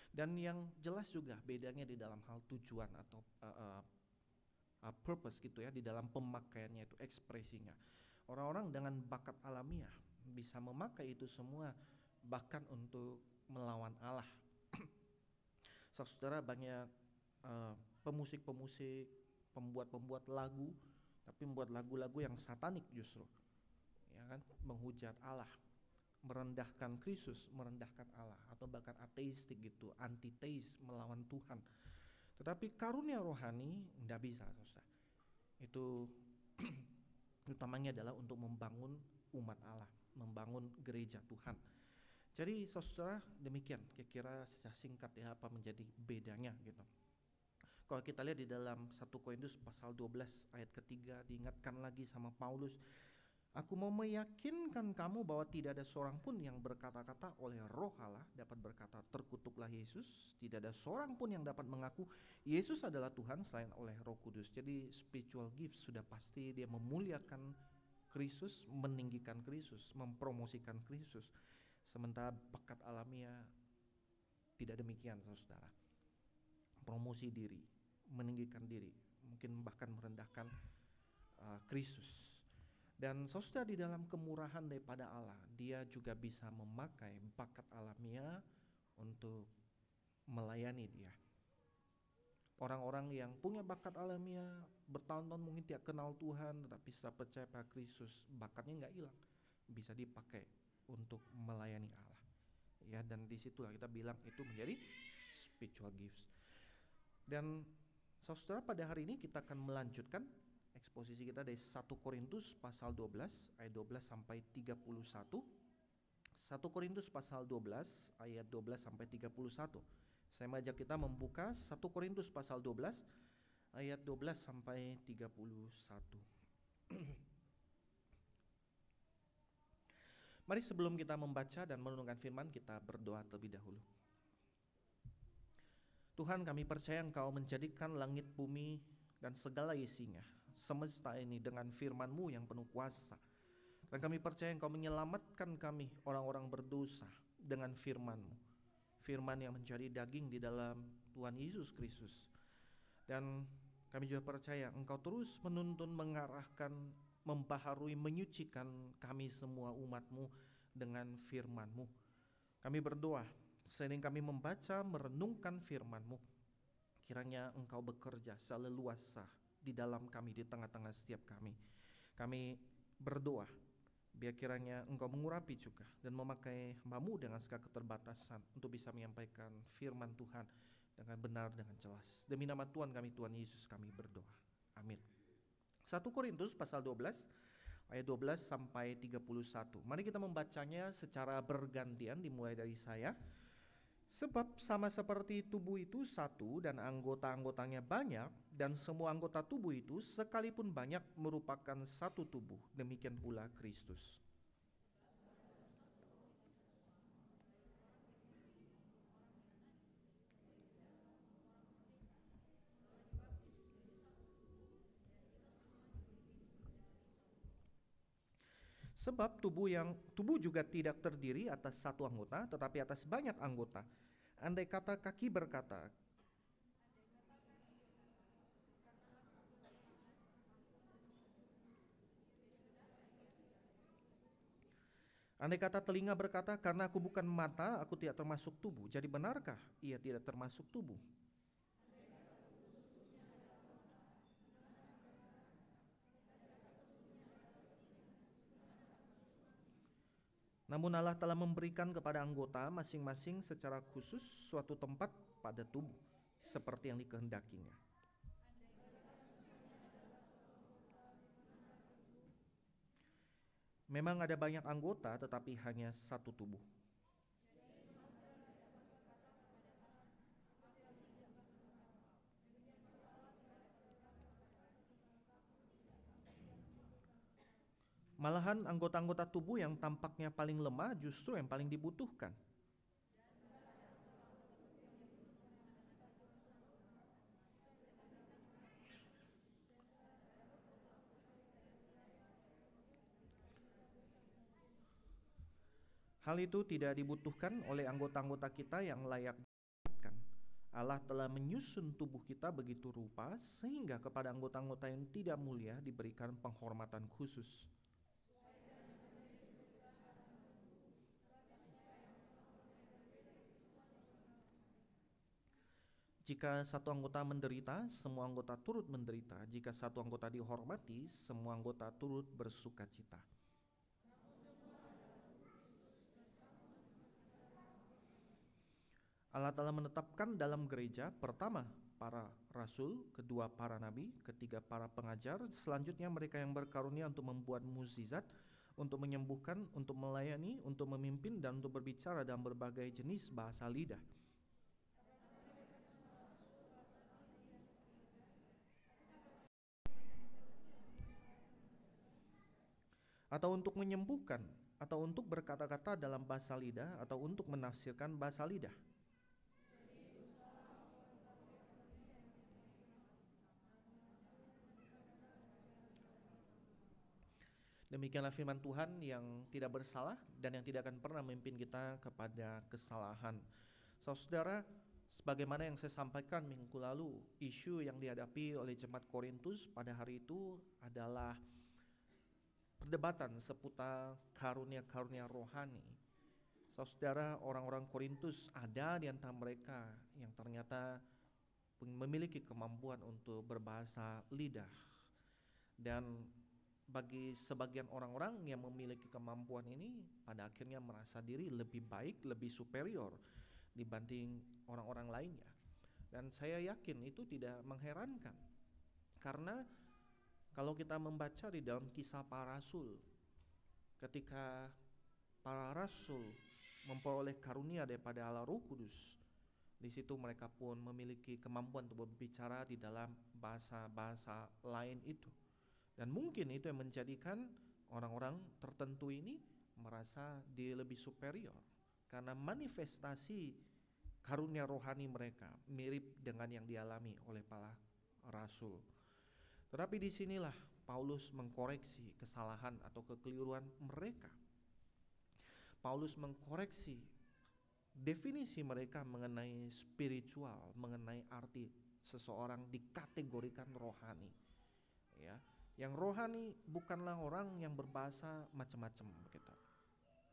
F: Dan yang jelas juga bedanya di dalam hal tujuan atau purpose gitu ya, di dalam pemakaiannya itu, ekspresinya. Orang-orang dengan bakat alamiah bisa memakai itu semua bahkan untuk melawan Allah. Saudara, banyak pemusik-pemusik, pembuat lagu, tapi membuat lagu-lagu yang satanik justru, ya kan, menghujat Allah, merendahkan Kristus, merendahkan Allah, atau bahkan ateistik gitu, antiteis, melawan Tuhan. Tetapi karunia rohani tidak bisa, saudara. Itu utamanya adalah untuk membangun umat Allah, membangun gereja Tuhan. Jadi saudara, demikian kira-kira secara singkat ya apa menjadi bedanya gitu. Kalau kita lihat di dalam 1 Korintus pasal 12 ayat ketiga, diingatkan lagi sama Paulus, aku mau meyakinkan kamu bahwa tidak ada seorang pun yang berkata-kata oleh Roh Allah dapat berkata terkutuklah Yesus, tidak ada seorang pun yang dapat mengaku Yesus adalah Tuhan selain oleh Roh Kudus. Jadi spiritual gift sudah pasti dia memuliakan Kristus, meninggikan Kristus, mempromosikan Kristus. Sementara bakat alamiah tidak demikian, saudara. Promosi diri, meninggikan diri, mungkin bahkan merendahkan Kristus. Dan saudara, di dalam kemurahan daripada Allah, dia juga bisa memakai bakat alamiah untuk melayani dia. Orang-orang yang punya bakat alamiah bertahun-tahun mungkin tidak kenal Tuhan, tetapi setelah percaya pada Kristus, bakatnya nggak hilang, bisa dipakai untuk melayani Allah, ya. Dan disitulah kita bilang itu menjadi spiritual gifts. Dan saudara, pada hari ini kita akan melanjutkan eksposisi kita dari 1 Korintus pasal 12 ayat 12 sampai 31. 1 Korintus pasal 12 ayat 12 sampai 31. Saya mengajak kita membuka 1 Korintus pasal 12 ayat 12 sampai 31. Mari sebelum kita membaca dan merenungkan firman, kita berdoa terlebih dahulu. Tuhan, kami percaya Engkau menjadikan langit, bumi, dan segala isinya, semesta ini dengan firman-Mu yang penuh kuasa. Dan kami percaya Engkau menyelamatkan kami, orang-orang berdosa, dengan firman-Mu. Firman yang menjadi daging di dalam Tuhan Yesus Kristus. Dan kami juga percaya Engkau terus menuntun, mengarahkan, membaharui, menyucikan kami semua umat-Mu dengan firman-Mu. Kami berdoa, seiring kami membaca, merenungkan firman-Mu, kiranya Engkau bekerja seleluasa di dalam kami, di tengah-tengah setiap kami. Kami berdoa, biar kiranya Engkau mengurapi juga dan memakai hamba-Mu dengan segala keterbatasan untuk bisa menyampaikan firman Tuhan dengan benar, dengan jelas. Demi nama Tuhan kami, Tuhan Yesus, kami berdoa. Amin. 1 Korintus pasal 12 ayat 12 sampai 31. Mari kita membacanya secara bergantian, dimulai dari saya. Sebab sama seperti tubuh itu satu dan anggota-anggotanya banyak, dan semua anggota tubuh itu sekalipun banyak merupakan satu tubuh, demikian pula Kristus. Sebab tubuh juga tidak terdiri atas satu anggota, tetapi atas banyak anggota. Andai kata kaki berkata, andai kata telinga berkata, karena aku bukan mata, aku tidak termasuk tubuh. Jadi benarkah ia tidak termasuk tubuh? Namun Allah telah memberikan kepada anggota masing-masing secara khusus suatu tempat pada tubuh, seperti yang dikehendakinya. Memang ada banyak anggota, tetapi hanya satu tubuh. Malahan anggota-anggota tubuh yang tampaknya paling lemah justru yang paling dibutuhkan. Hal itu tidak dibutuhkan oleh anggota-anggota kita yang layak diperhatikan. Allah telah menyusun tubuh kita begitu rupa sehingga kepada anggota-anggota yang tidak mulia diberikan penghormatan khusus. Jika satu anggota menderita, semua anggota turut menderita. Jika satu anggota dihormati, semua anggota turut bersukacita. Allah telah menetapkan dalam gereja, pertama para rasul, kedua para nabi, ketiga para pengajar, selanjutnya mereka yang berkarunia untuk membuat mukjizat, untuk menyembuhkan, untuk melayani, untuk memimpin, dan untuk berbicara dalam berbagai jenis bahasa lidah. Atau untuk menyembuhkan, atau untuk berkata-kata dalam bahasa lidah, atau untuk menafsirkan bahasa lidah. Demikianlah firman Tuhan yang tidak bersalah dan yang tidak akan pernah memimpin kita kepada kesalahan. Saudara, sebagaimana yang saya sampaikan minggu lalu, isu yang dihadapi oleh jemaat Korintus pada hari itu adalah perdebatan seputar karunia-karunia rohani. Saudara, orang-orang Korintus ada di antara mereka yang ternyata memiliki kemampuan untuk berbahasa lidah. Dan bagi sebagian orang-orang yang memiliki kemampuan ini, pada akhirnya merasa diri lebih baik, lebih superior dibanding orang-orang lainnya. Dan saya yakin itu tidak mengherankan, karena kalau kita membaca di dalam kisah para rasul, ketika para rasul memperoleh karunia daripada Allah Roh Kudus, di situ mereka pun memiliki kemampuan untuk berbicara di dalam bahasa-bahasa lain itu. Dan mungkin itu yang menjadikan orang-orang tertentu ini merasa dia lebih superior, karena manifestasi karunia rohani mereka mirip dengan yang dialami oleh para rasul. Tetapi disinilah Paulus mengkoreksi kesalahan atau kekeliruan mereka. Paulus mengkoreksi definisi mereka mengenai spiritual, mengenai arti seseorang dikategorikan rohani. Ya, yang rohani bukanlah orang yang berbahasa macam-macam gitu.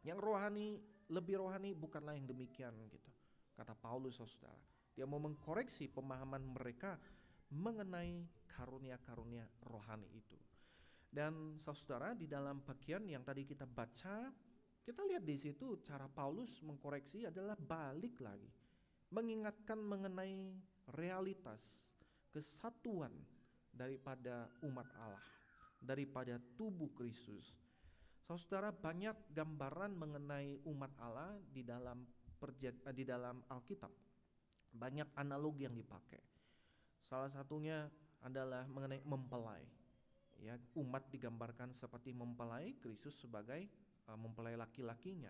F: Yang rohani, lebih rohani bukanlah yang demikian gitu. Kata Paulus, saudara. Dia mau mengkoreksi pemahaman mereka mengenai karunia-karunia rohani itu. Dan saudara, di dalam bagian yang tadi kita baca, kita lihat di situ cara Paulus mengkoreksi adalah balik lagi, mengingatkan mengenai realitas kesatuan daripada umat Allah, daripada tubuh Kristus. Saudara, banyak gambaran mengenai umat Allah di dalam Alkitab. Banyak analogi yang dipakai. Salah satunya adalah mengenai mempelai. Ya, umat digambarkan seperti mempelai, Kristus sebagai mempelai laki-lakinya.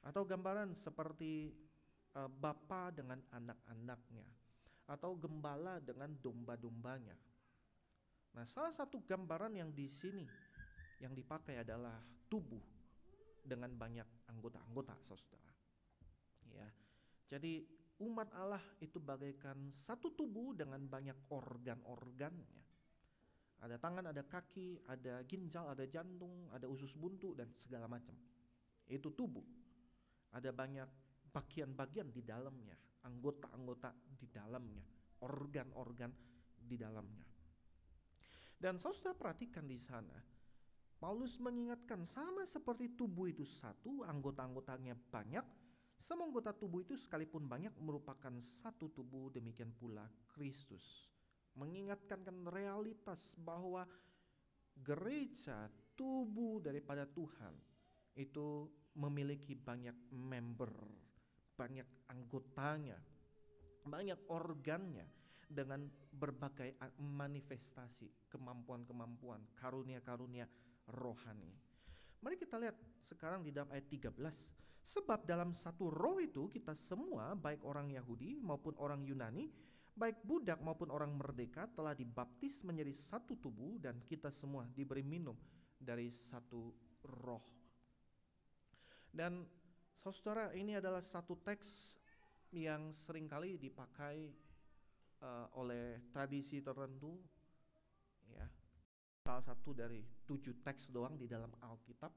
F: Atau gambaran seperti bapa dengan anak-anaknya, atau gembala dengan domba-dombanya. Nah, salah satu gambaran yang di sini Yang dipakai adalah tubuh dengan banyak anggota-anggota, saudara. Ya, jadi umat Allah itu bagaikan satu tubuh dengan banyak organ-organnya. Ada tangan, ada kaki, ada ginjal, ada jantung, ada usus buntu, dan segala macam. Itu tubuh. Ada banyak bagian-bagian di dalamnya, anggota-anggota di dalamnya, organ-organ di dalamnya. Dan saudara perhatikan di sana, Paulus mengingatkan sama seperti tubuh itu satu, anggota-anggotanya banyak, semua anggota tubuh itu sekalipun banyak merupakan satu tubuh, demikian pula Kristus. Mengingatkan realitas bahwa gereja, tubuh daripada Tuhan itu memiliki banyak member, banyak anggotanya, banyak organnya, dengan berbagai manifestasi, kemampuan-kemampuan, karunia-karunia rohani. Mari kita lihat sekarang di dalam ayat 13. Sebab dalam satu roh itu kita semua, baik orang Yahudi maupun orang Yunani, baik budak maupun orang merdeka, telah dibaptis menjadi satu tubuh, dan kita semua diberi minum dari satu roh. Dan saudara, ini adalah satu teks yang seringkali dipakai oleh tradisi tertentu, ya. Salah satu dari 7 teks doang di dalam Alkitab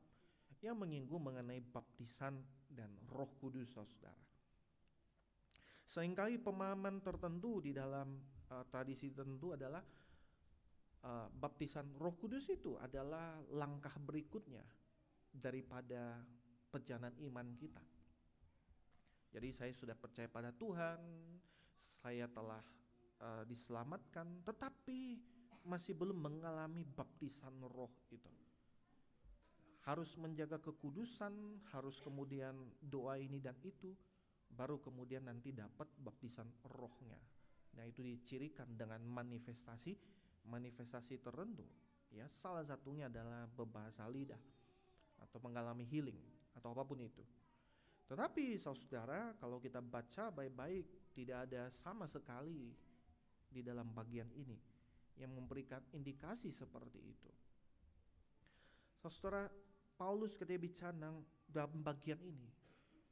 F: yang menyinggung mengenai baptisan dan Roh Kudus, saudara. Seringkali pemahaman tertentu di dalam tradisi tertentu adalah baptisan Roh Kudus itu adalah langkah berikutnya daripada perjalanan iman kita. Jadi saya sudah percaya pada Tuhan, saya telah diselamatkan, tetapi masih belum mengalami baptisan roh itu. Harus menjaga kekudusan, harus kemudian doa ini dan itu, baru kemudian nanti dapat baptisan rohnya. Nah, itu dicirikan dengan manifestasi tertentu. Ya, salah satunya adalah berbahasa lidah atau mengalami healing atau apapun itu. Tetapi saudara, kalau kita baca baik-baik, tidak ada sama sekali di dalam bagian ini yang memberikan indikasi seperti itu. Saudara, Paulus ketika bicara dalam bagian ini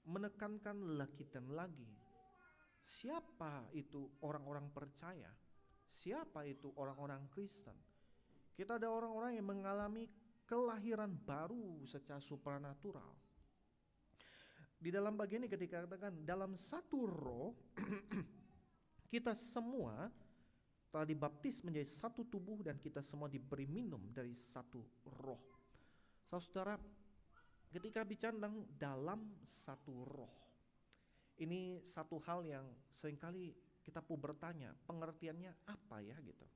F: menekankan lagi dan lagi, siapa itu orang-orang percaya, siapa itu orang-orang Kristen. Kita ada orang-orang yang mengalami kelahiran baru secara supranatural. Di dalam bagian ini ketika katakan dalam satu roh kita semua telah dibaptis menjadi satu tubuh, dan kita semua diberi minum dari satu roh. Saudara, ketika bicara tentang dalam satu roh, ini satu hal yang seringkali kita perlu bertanya, pengertiannya apa ya gitu.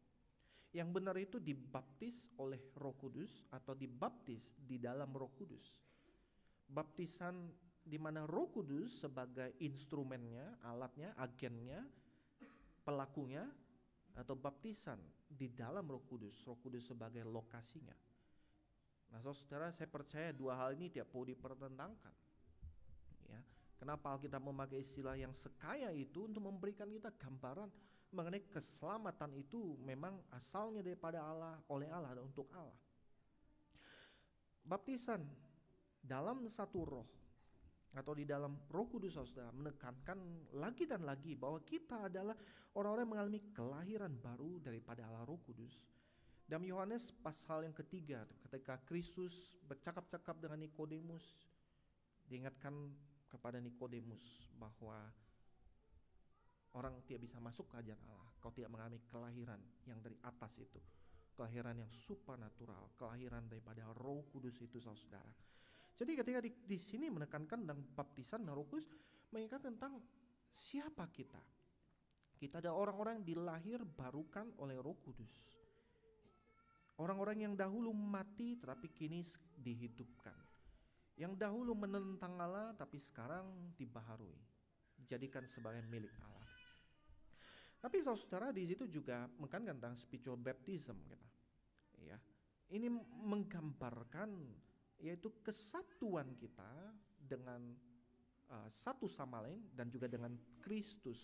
F: Yang benar itu dibaptis oleh Roh Kudus atau dibaptis di dalam Roh Kudus. Baptisan di mana Roh Kudus sebagai instrumennya, alatnya, agennya, pelakunya, atau baptisan di dalam Roh Kudus sebagai lokasinya. Nah, saudara, saya percaya dua hal ini tidak perlu dipertentangkan. Ya, kenapa Alkitab memakai istilah yang sekaya itu untuk memberikan kita gambaran mengenai keselamatan itu memang asalnya daripada Allah, oleh Allah, dan untuk Allah. Baptisan dalam satu roh atau di dalam Roh Kudus, saudara, menekankan lagi dan lagi bahwa kita adalah orang-orang yang mengalami kelahiran baru daripada Allah Roh Kudus. Dalam Yohanes pasal yang ketiga, ketika Kristus bercakap-cakap dengan Nikodemus, diingatkan kepada Nikodemus bahwa orang tidak bisa masuk ke kerajaan Allah kau tidak mengalami kelahiran yang dari atas itu, kelahiran yang supernatural, kelahiran daripada Roh Kudus itu, saudara. Jadi ketika di sini menekankan tentang baptisan Roh Kudus, mengingatkan tentang siapa kita. Kita ada orang-orang yang dilahir barukan oleh Roh Kudus. Orang-orang yang dahulu mati tetapi kini dihidupkan. Yang dahulu menentang Allah tapi sekarang dibaharui, dijadikan sebagai milik Allah. Tapi saudara, di situ juga menekankan tentang spiritual baptism kita. Ya. Ini menggambarkan yaitu kesatuan kita dengan satu sama lain dan juga dengan Kristus.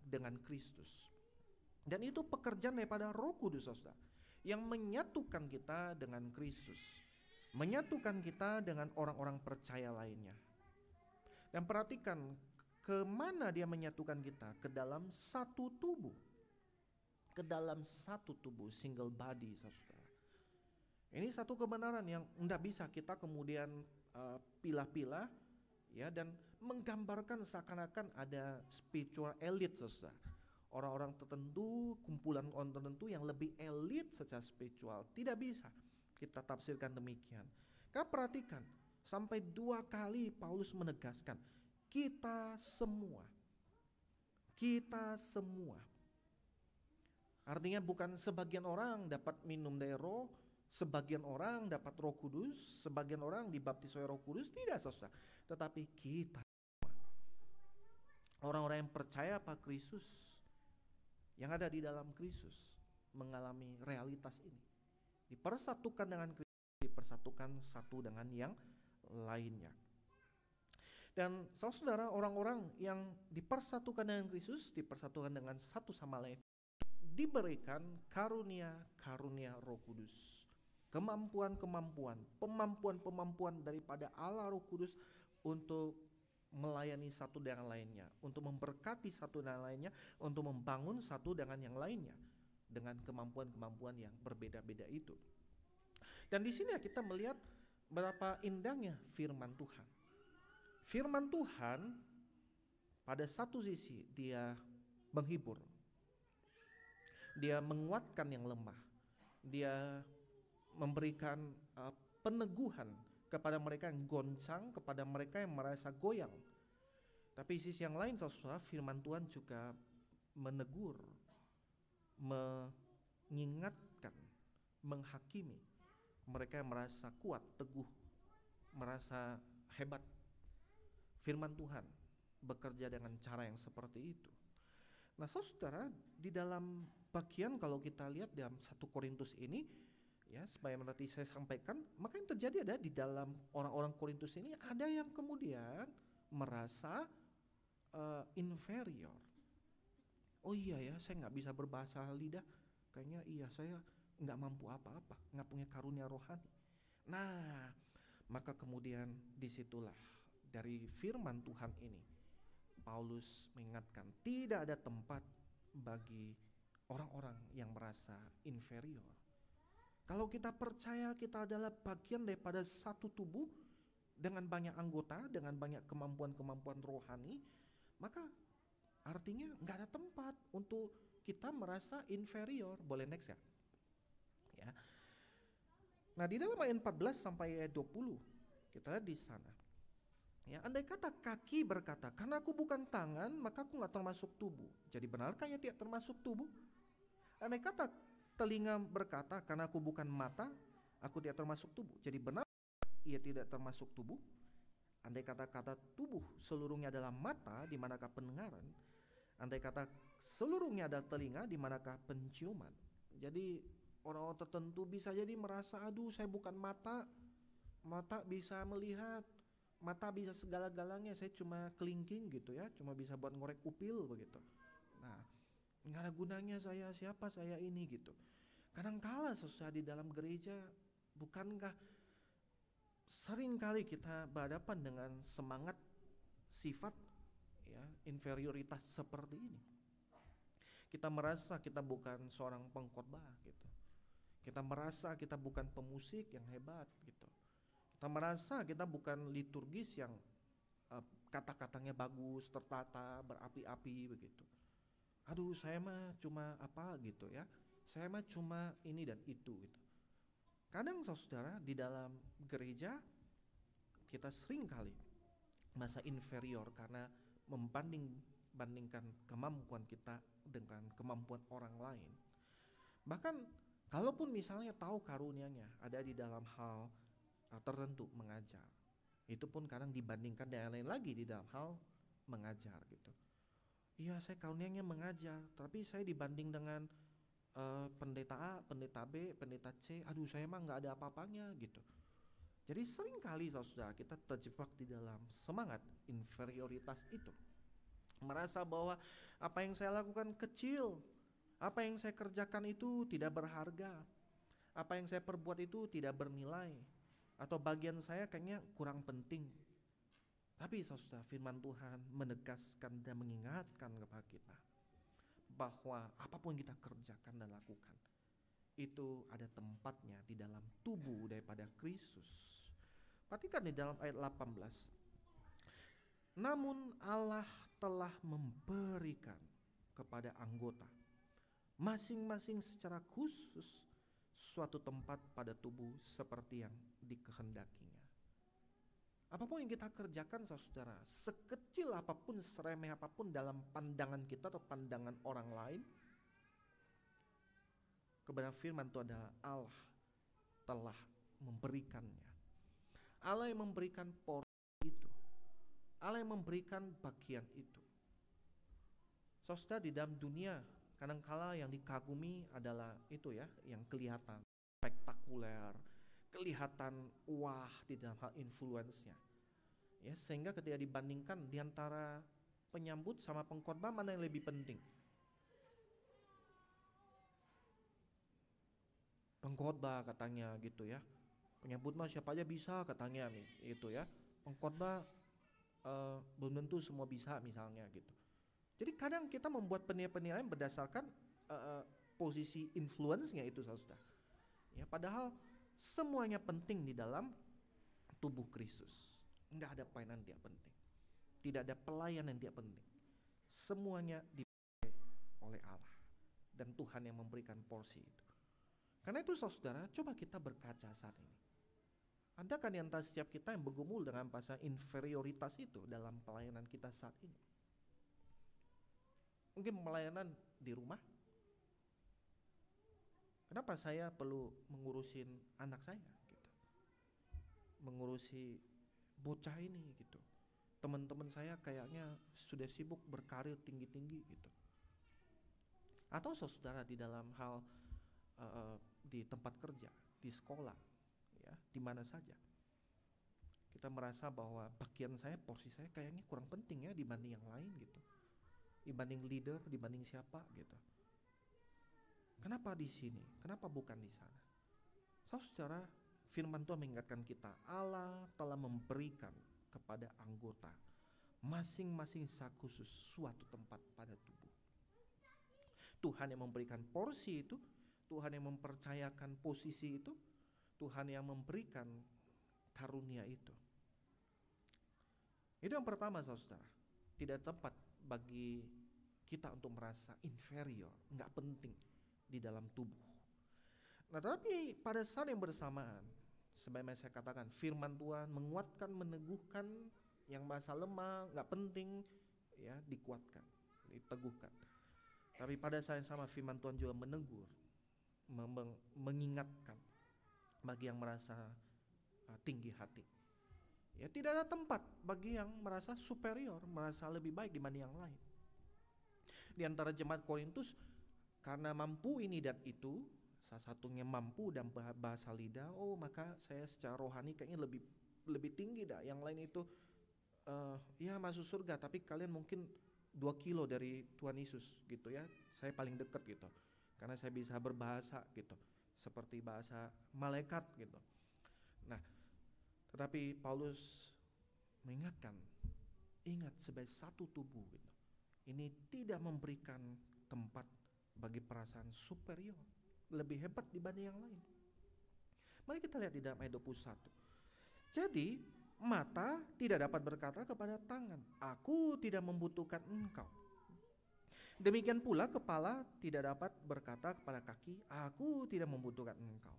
F: Dengan Kristus. Dan itu pekerjaan daripada Roh Kudus, saudara. yang menyatukan kita dengan Kristus, menyatukan kita dengan orang-orang percaya lainnya. Dan perhatikan, kemana dia menyatukan kita? Ke dalam satu tubuh. Ke dalam satu tubuh, single body, saudara. Ini satu kebenaran yang tidak bisa kita kemudian pilah-pilah, ya, dan menggambarkan seakan-akan ada spiritual elite, saudara. Orang-orang tertentu, kumpulan orang tertentu yang lebih elit secara spiritual. Tidak bisa kita tafsirkan demikian. Kau perhatikan, sampai 2 kali Paulus menegaskan, kita semua. Artinya bukan sebagian orang dapat minum dari roh, sebagian orang dapat Roh Kudus, sebagian orang dibaptis oleh Roh Kudus, tidak, saudara. Tetapi kita semua, orang-orang yang percaya pada Kristus, yang ada di dalam Kristus, mengalami realitas ini. Dipersatukan dengan Kristus, dipersatukan satu dengan yang lainnya. Dan saudara, orang-orang yang dipersatukan dengan Kristus, dipersatukan dengan satu sama lain, diberikan karunia-karunia Roh Kudus. Kemampuan-kemampuan, pemampuan-pemampuan daripada Allah Roh Kudus untuk melayani satu dengan lainnya, untuk memberkati satu dengan lainnya, untuk membangun satu dengan yang lainnya, dengan kemampuan-kemampuan yang berbeda-beda itu. Dan di sini kita melihat berapa indahnya firman Tuhan. Firman Tuhan pada satu sisi dia menghibur, dia menguatkan yang lemah, dia memberikan peneguhan kepada mereka yang goncang, kepada mereka yang merasa goyang. Tapi sisi yang lain, saudara, firman Tuhan juga menegur, mengingatkan, menghakimi mereka yang merasa kuat, teguh, merasa hebat. Firman Tuhan bekerja dengan cara yang seperti itu. Nah, saudara, di dalam bagian kalau kita lihat dalam 1 Korintus ini, ya, sebagaimana tadi saya sampaikan, maka yang terjadi ada di dalam orang-orang Korintus ini ada yang kemudian merasa inferior. Oh iya ya, saya nggak bisa berbahasa lidah, kayaknya iya saya nggak mampu apa-apa, nggak punya karunia rohani. Nah, maka kemudian disitulah dari firman Tuhan ini Paulus mengingatkan, tidak ada tempat bagi orang-orang yang merasa inferior. Kalau kita percaya kita adalah bagian daripada satu tubuh dengan banyak anggota, dengan banyak kemampuan-kemampuan rohani, maka artinya nggak ada tempat untuk kita merasa inferior. Boleh next ya? Ya. Nah, di dalam ayat 14 sampai ayat 20 kita lihat di sana. Ya, andai kata kaki berkata, karena aku bukan tangan, maka aku nggak termasuk tubuh. Jadi benarkah ia tidak termasuk tubuh? Andai kata telinga berkata, karena aku bukan mata, aku tidak termasuk tubuh. Jadi benar ia tidak termasuk tubuh? Andai kata tubuh seluruhnya adalah mata, di manakah pendengaran? Andai kata seluruhnya adalah telinga, di manakah penciuman? Jadi orang-orang tertentu bisa jadi merasa, aduh saya bukan mata, mata bisa melihat, mata bisa segala-galanya, saya cuma kelingking gitu ya, cuma bisa buat ngorek upil begitu. Nah, nggak ada gunanya saya, siapa saya ini gitu. Kadang-kala saudara di dalam gereja, bukankah sering kali kita berhadapan dengan semangat sifat ya inferioritas seperti ini. Kita merasa kita bukan seorang pengkhotbah gitu. Kita merasa kita bukan pemusik yang hebat gitu. Kita merasa kita bukan liturgis yang kata-katanya bagus, tertata, berapi-api begitu. Aduh, saya mah cuma apa gitu ya. Saya mah cuma ini dan itu gitu. Kadang saudara di dalam gereja kita sering kali merasa inferior karena membandingkan kemampuan kita dengan kemampuan orang lain. Bahkan kalaupun misalnya tahu karunianya ada di dalam hal tertentu mengajar, itu pun kadang dibandingkan dengan lain lagi di dalam hal mengajar gitu. Iya, saya karunianya mengajar, tapi saya dibanding dengan pendeta A, pendeta B, pendeta C, aduh saya mah nggak ada apa-apanya gitu. Jadi sering kali saudara kita terjebak di dalam semangat inferioritas itu, merasa bahwa apa yang saya lakukan kecil, apa yang saya kerjakan itu tidak berharga, Apa yang saya perbuat itu tidak bernilai, atau bagian saya kayaknya kurang penting. Tapi saudara, firman Tuhan menegaskan dan mengingatkan kepada kita bahwa apapun yang kita kerjakan dan lakukan itu ada tempatnya di dalam tubuh daripada Kristus. Perhatikan di dalam ayat 18. Namun Allah telah memberikan kepada anggota masing-masing secara khusus suatu tempat pada tubuh seperti yang dikehendakinya. Apapun yang kita kerjakan saudara, sekecil apapun, seremeh apapun dalam pandangan kita atau pandangan orang lain, kebenaran firman itu adalah Allah telah memberikannya. Allah yang memberikan porsi itu, Allah yang memberikan bagian itu. Saudara, di dalam dunia kadangkala yang dikagumi adalah itu ya, yang kelihatan spektakuler, kelihatan wah di dalam hal influence-nya. Ya, sehingga ketika dibandingkan di antara penyambut sama pengkhotbah, mana yang lebih penting? Pengkhotbah katanya gitu ya. Penyambut mah siapa aja bisa katanya nih, itu ya. Pengkhotbah belum tentu semua bisa misalnya gitu. Jadi kadang kita membuat penilaian berdasarkan posisi influence-nya itu saudara. Ya, padahal semuanya penting di dalam tubuh Kristus. Enggak ada pelayanan yang tidak penting. Tidak ada pelayanan yang tidak penting. Semuanya dipakai oleh Allah dan Tuhan yang memberikan porsi itu. Karena itu saudara, coba kita berkaca saat ini. Adakah di antara setiap kita yang bergumul dengan bahasa inferioritas itu dalam pelayanan kita saat ini? Mungkin pelayanan di rumah. Kenapa saya perlu mengurusin anak saya gitu. Mengurusi bocah ini gitu. Teman-teman saya kayaknya sudah sibuk berkarir tinggi-tinggi gitu. Atau saudara di dalam hal di tempat kerja, di sekolah, ya, di mana saja. Kita merasa bahwa bagian saya, porsi saya kayaknya kurang penting ya dibanding yang lain gitu. Dibanding leader, dibanding siapa gitu. Kenapa di sini? Kenapa bukan di sana? Saudara, firman Tuhan mengingatkan kita, Allah telah memberikan kepada anggota masing-masing secara khusus suatu tempat pada tubuh. Tuhan yang memberikan porsi itu, Tuhan yang mempercayakan posisi itu, Tuhan yang memberikan karunia itu. Itu yang pertama saudara. Tidak tempat bagi kita untuk merasa inferior, nggak penting di dalam tubuh. Nah, tapi pada saat yang bersamaan, sebagaimana saya katakan, firman Tuhan menguatkan, meneguhkan yang merasa lemah, nggak penting, ya dikuatkan, diteguhkan. Tapi pada saat yang sama firman Tuhan juga menegur, mengingatkan bagi yang merasa tinggi hati. Ya, tidak ada tempat bagi yang merasa superior, merasa lebih baik dibanding yang lain. Di antara jemaat Korintus, karena mampu ini dan itu, salah satunya mampu dan bahasa lidah, oh maka saya secara rohani kayaknya lebih tinggi dah. Yang lain itu ya masuk surga, tapi kalian mungkin 2 kilo dari Tuhan Yesus gitu ya. Saya paling dekat gitu, karena saya bisa berbahasa gitu, seperti bahasa malaikat gitu. Nah, tetapi Paulus mengingatkan, ingat sebagai satu tubuh gitu. Ini tidak memberikan tempat bagi perasaan superior, lebih hebat dibanding yang lain. Mari kita lihat di dalam ayat 21. Jadi mata tidak dapat berkata kepada tangan, aku tidak membutuhkan engkau. Demikian pula kepala tidak dapat berkata kepada kaki, aku tidak membutuhkan engkau.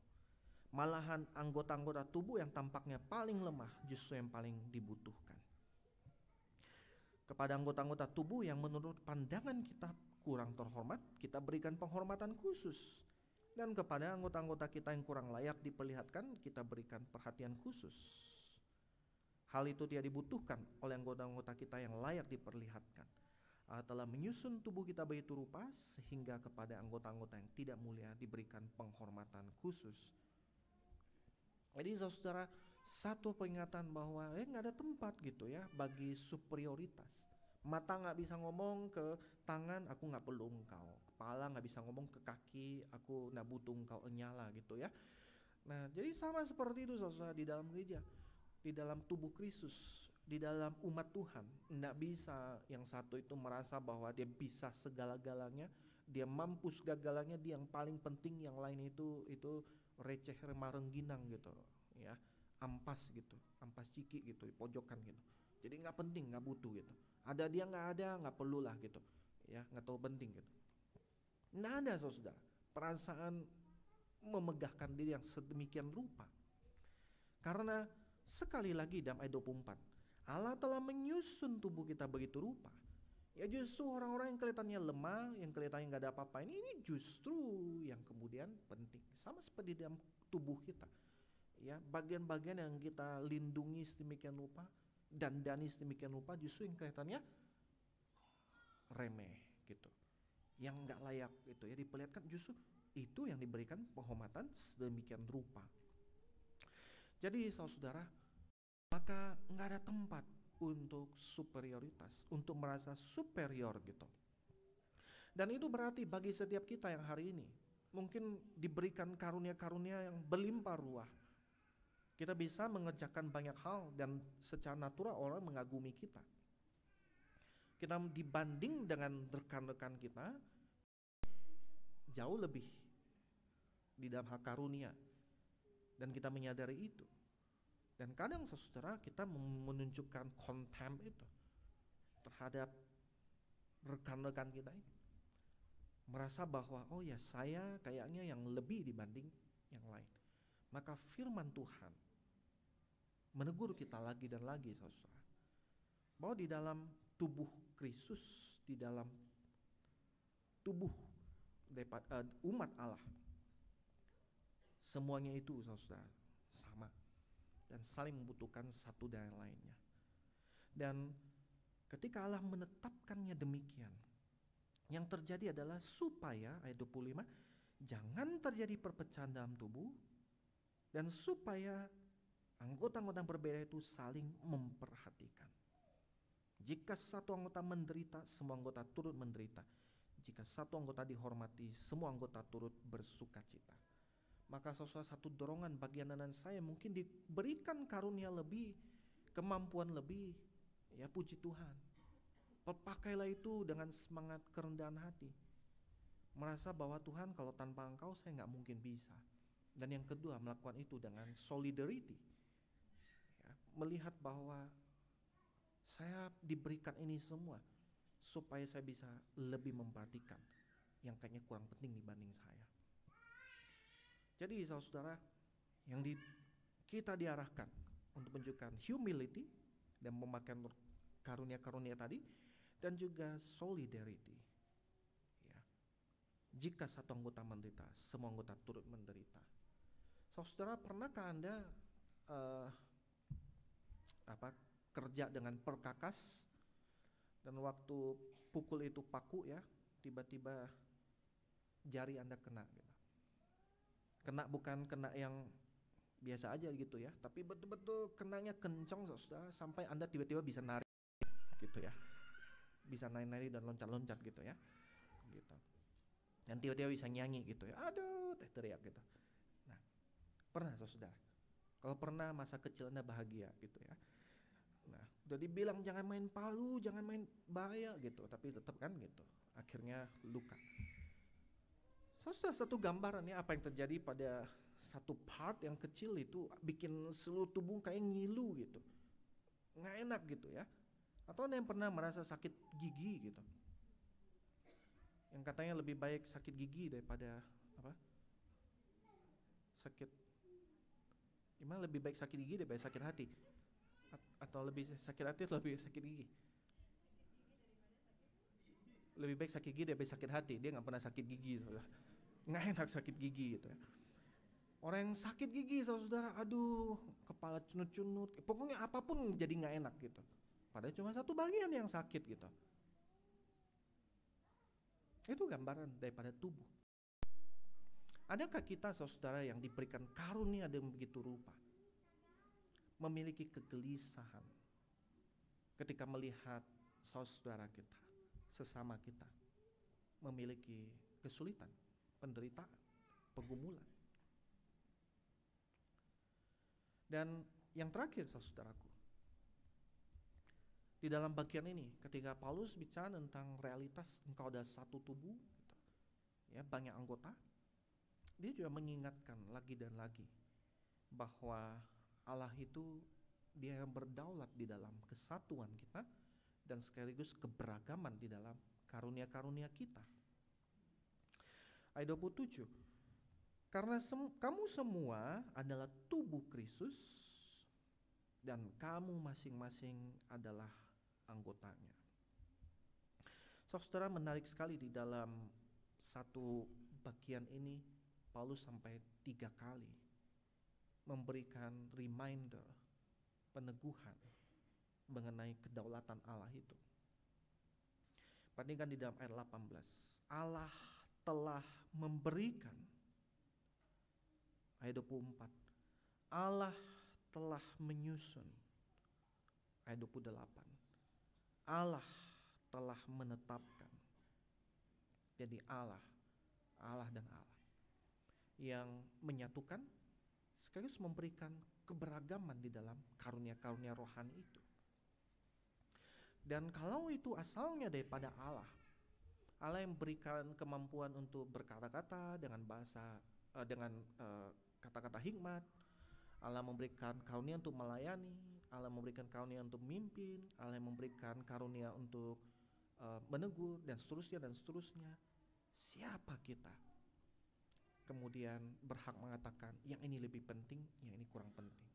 F: Malahan anggota-anggota tubuh yang tampaknya paling lemah justru yang paling dibutuhkan. Kepada anggota-anggota tubuh yang menurut pandangan kita kurang terhormat, kita berikan penghormatan khusus. Dan kepada anggota-anggota kita yang kurang layak diperlihatkan, kita berikan perhatian khusus. Hal itu tidak dibutuhkan oleh anggota-anggota kita yang layak diperlihatkan. Allah telah menyusun tubuh kita begitu rupa sehingga kepada anggota-anggota yang tidak mulia diberikan penghormatan khusus. Jadi saudara, satu peringatan bahwa nggak ada tempat gitu ya bagi superioritas, Mata nggak bisa ngomong ke tangan, aku nggak perlu engkau. Kepala nggak bisa ngomong ke kaki, aku nggak butuh engkau, nyala gitu ya. Nah, jadi sama seperti itu saudara di dalam gereja, di dalam tubuh Kristus, di dalam umat Tuhan. Nggak bisa yang satu itu merasa bahwa dia bisa segala-galanya, dia mampu segala-galanya, dia yang paling penting, yang lain itu receh remah rengginang gitu ya, ampas gitu, ampas ciki gitu, di pojokan gitu. Jadi nggak penting, nggak butuh gitu. Ada dia nggak ada, nggak perlulah gitu ya, nggak tahu penting gitu. Nggak ada saudara perasaan memegahkan diri yang sedemikian rupa. Karena sekali lagi dalam ayat 24, Allah telah menyusun tubuh kita begitu rupa. Ya justru orang-orang yang kelihatannya lemah, yang kelihatannya nggak ada apa-apa, ini justru yang kemudian penting. Sama seperti dalam tubuh kita. Ya, bagian-bagian yang kita lindungi sedemikian rupa, dandani sedemikian rupa, justru yang kelihatannya remeh gitu, yang nggak layak gitu ya, diperlihatkan, justru itu yang diberikan penghormatan sedemikian rupa. Jadi saudara, maka nggak ada tempat untuk superioritas, untuk merasa superior gitu. Dan itu berarti bagi setiap kita yang hari ini mungkin diberikan karunia-karunia yang berlimpah ruah, kita bisa mengerjakan banyak hal dan secara natural orang mengagumi kita. Kita dibanding dengan rekan-rekan kita jauh lebih di dalam hal karunia, dan kita menyadari itu. Dan kadang saudara kita menunjukkan contempt itu terhadap rekan-rekan kita ini, merasa bahwa oh ya saya kayaknya yang lebih dibanding yang lain. Maka firman Tuhan menegur kita lagi dan lagi saudara, bahwa di dalam tubuh Kristus, di dalam tubuh umat Allah, semuanya itu saudara sama dan saling membutuhkan satu dan yang lainnya. Dan ketika Allah menetapkannya demikian, yang terjadi adalah supaya ayat 25, jangan terjadi perpecahan dalam tubuh, dan supaya anggota-anggota yang berbeda itu saling memperhatikan. Jika satu anggota menderita, semua anggota turut menderita. Jika satu anggota dihormati, semua anggota turut bersukacita. Maka saudara, satu dorongan bagi anak-anak saya mungkin diberikan karunia lebih, kemampuan lebih, ya puji Tuhan. Pakailah itu dengan semangat kerendahan hati, merasa bahwa Tuhan kalau tanpa engkau saya nggak mungkin bisa. Dan yang kedua, melakukan itu dengan solidarity, ya, melihat bahwa saya diberikan ini semua supaya saya bisa lebih memperhatikan yang kayaknya kurang penting dibanding saya. Jadi saudara, yang kita diarahkan untuk menunjukkan humility dan memakai karunia-karunia tadi, dan juga solidarity. Ya. Jika satu anggota menderita, semua anggota turut menderita. Saudara, pernahkah Anda kerja dengan perkakas, dan waktu pukul itu paku ya, tiba-tiba jari Anda kena gitu. Kena bukan kena yang biasa aja gitu ya, tapi betul-betul kenanya kencang saudara, sampai Anda tiba-tiba bisa narik gitu ya, bisa nari-nari dan loncat-loncat gitu ya, gitu. Dan tiba-tiba bisa nyanyi gitu ya, aduh teriak gitu. Nah, pernah saudara? Kalau pernah, masa kecil Anda bahagia gitu ya. Nah, udah dibilang jangan main palu, jangan main bahaya gitu, tapi tetap kan gitu, akhirnya luka. Saudara, satu gambaran ya apa yang terjadi pada satu part yang kecil itu bikin seluruh tubuh kayak ngilu gitu, nggak enak gitu ya. Atau Anda yang pernah merasa sakit gigi gitu, yang katanya lebih baik sakit gigi daripada sakit, gimana, lebih baik sakit gigi daripada sakit hati, atau lebih sakit hati atau lebih sakit gigi? Lebih baik sakit gigi daripada sakit hati. Dia nggak pernah sakit gigi saudara, nggak enak sakit gigi gitu ya. Orang yang sakit gigi saudara, aduh kepala cunut-cunut, pokoknya apapun jadi nggak enak gitu. Padahal cuma satu bagian yang sakit gitu. Itu gambaran daripada tubuh. Adakah kita saudara yang diberikan karunia dengan begitu rupa, memiliki kegelisahan ketika melihat saudara kita, sesama kita memiliki kesulitan, penderitaan, pergumulan. Dan yang terakhir saudaraku, di dalam bagian ini ketika Paulus bicara tentang realitas engkau ada satu tubuh gitu, ya, banyak anggota, dia juga mengingatkan lagi dan lagi bahwa Allah itu dia yang berdaulat di dalam kesatuan kita dan sekaligus keberagaman di dalam karunia-karunia kita. Ayat 27, karena kamu semua adalah tubuh Kristus dan kamu masing-masing adalah anggotanya. Saudara, menarik sekali di dalam satu bagian ini Paulus sampai 3 kali memberikan reminder, peneguhan mengenai kedaulatan Allah itu. Bandingkan di dalam ayat 18, Allah telah memberikan. Ayat 24, Allah telah menyusun. Ayat 28, Allah telah menetapkan. Jadi Allah dan Allah yang menyatukan sekaligus memberikan keberagaman di dalam karunia-karunia rohani itu. Dan kalau itu asalnya daripada Allah yang berikan kemampuan untuk berkata-kata dengan bahasa dengan kata-kata hikmat, Allah memberikan karunia untuk melayani, Allah memberikan karunia untuk memimpin, Allah memberikan karunia untuk menegur dan seterusnya. Siapa kita kemudian berhak mengatakan yang ini lebih penting, yang ini kurang penting,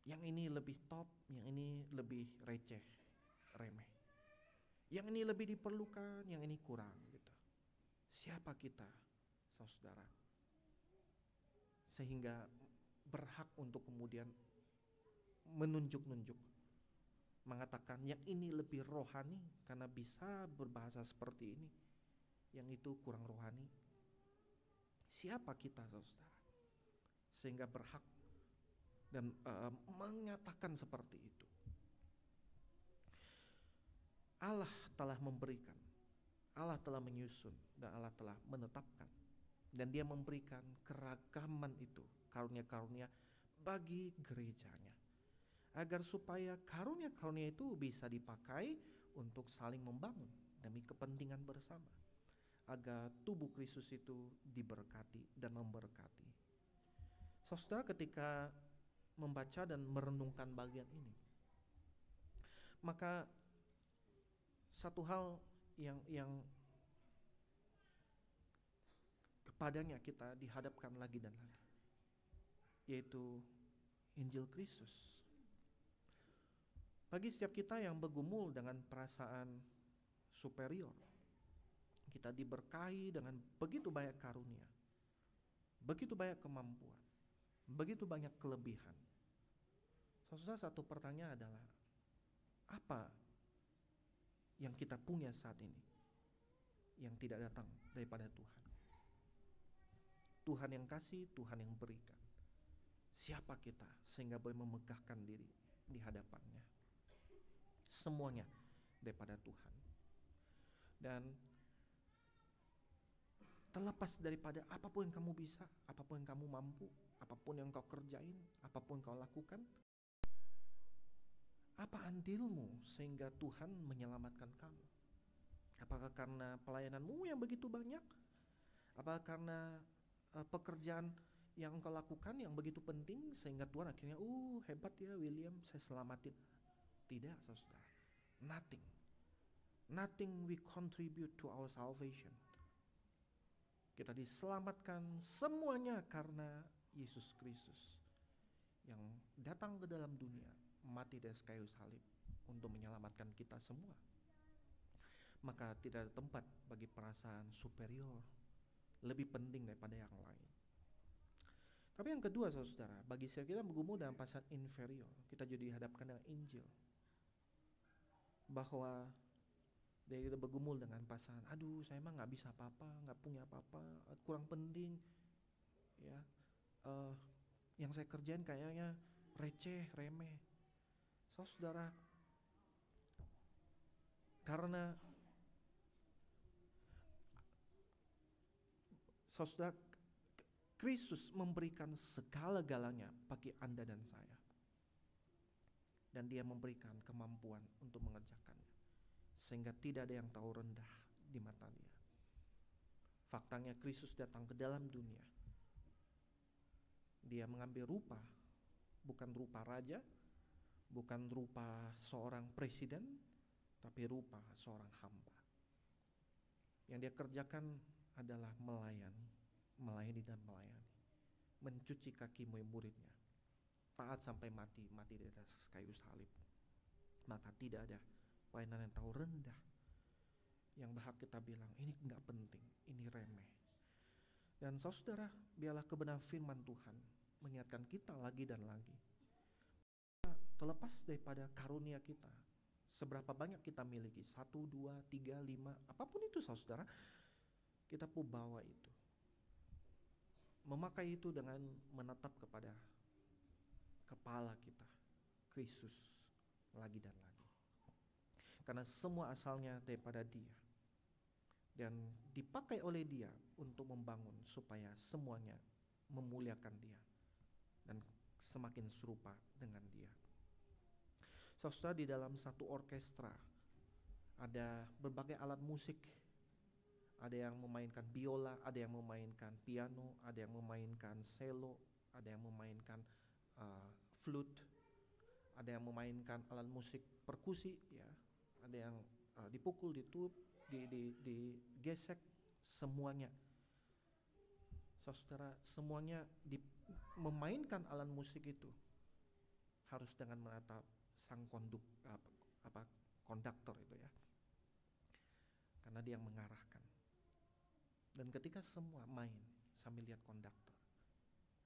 F: yang ini lebih top, yang ini lebih receh, remeh, yang ini lebih diperlukan, yang ini kurang gitu. Siapa kita, saudara, sehingga berhak untuk kemudian menunjuk-nunjuk, mengatakan yang ini lebih rohani karena bisa berbahasa seperti ini, yang itu kurang rohani. Siapa kita, saudara, sehingga berhak dan menyatakan seperti itu? Allah telah memberikan, Allah telah menyusun, dan Allah telah menetapkan, dan dia memberikan keragaman itu, karunia-karunia bagi gerejanya, agar supaya karunia-karunia itu bisa dipakai untuk saling membangun demi kepentingan bersama, agar tubuh Kristus itu diberkati dan memberkati. Saudara, ketika membaca dan merenungkan bagian ini, maka satu hal yang kepadanya kita dihadapkan lagi dan lagi, yaitu Injil Kristus. Bagi setiap kita yang bergumul dengan perasaan superior, kita diberkahi dengan begitu banyak karunia, begitu banyak kemampuan, begitu banyak kelebihan. Saudara, satu pertanyaan adalah, apa yang kita punya saat ini yang tidak datang daripada Tuhan? Tuhan yang kasih, Tuhan yang berikan. Siapa kita sehingga boleh memegahkan diri di hadapannya? Semuanya daripada Tuhan. Dan terlepas daripada apapun yang kamu bisa, apapun yang kamu mampu, apapun yang kau kerjain, apapun yang kau lakukan, apa andilmu sehingga Tuhan menyelamatkan kamu? Apakah karena pelayananmu yang begitu banyak? Apakah karena pekerjaan yang engkau lakukan yang begitu penting sehingga Tuhan akhirnya hebat ya William, saya selamatin? Tidak, saudara. Nothing we contribute to our salvation. Kita diselamatkan semuanya karena Yesus Kristus yang datang ke dalam dunia, mati di atas kayu salib untuk menyelamatkan kita semua. Maka tidak ada tempat bagi perasaan superior, lebih penting daripada yang lain. Tapi yang kedua, saudara, bagi setiap kita bergumul dalam perasaan inferior, kita jadi dihadapkan dengan Injil, bahwa kita bergumul dengan perasaan, aduh saya mah nggak bisa apa-apa, nggak punya apa-apa, kurang penting, ya, yang saya kerjain kayaknya receh, remeh. Saudara, Karena saudara, Kristus memberikan segala-galanya bagi Anda dan saya. Dan dia memberikan kemampuan untuk mengerjakannya. Sehingga tidak ada yang tahu rendah di mata dia. Faktanya Kristus datang ke dalam dunia. Dia mengambil rupa, bukan rupa raja, bukan rupa seorang presiden, tapi rupa seorang hamba. Yang dia kerjakan adalah melayani dan melayani. Mencuci kaki murid-muridnya. Taat sampai mati di atas kayu salib. Maka tidak ada pelayanan yang tahu rendah. Yang berhak kita bilang, ini gak penting, ini remeh. Dan saudara, biarlah kebenaran firman Tuhan mengingatkan kita lagi dan lagi. Terlepas daripada karunia kita, seberapa banyak kita miliki, 1, 2, 3, 5, apapun itu saudara, kita pun bawa itu. Memakai itu dengan menatap kepada kepala kita, Kristus, lagi dan lagi. Karena semua asalnya daripada dia. Dan dipakai oleh dia untuk membangun supaya semuanya memuliakan dia. Dan semakin serupa dengan dia. Saudara, di dalam satu orkestra ada berbagai alat musik. Ada yang memainkan biola, ada yang memainkan piano, ada yang memainkan cello, ada yang memainkan flute, ada yang memainkan alat musik perkusi, ya, ada yang dipukul, ditup, digesek, semuanya. Saudara, semuanya memainkan alat musik itu harus dengan menatap sang konduktor itu ya, karena dia yang mengarahkan. Dan ketika semua main sambil lihat konduktor,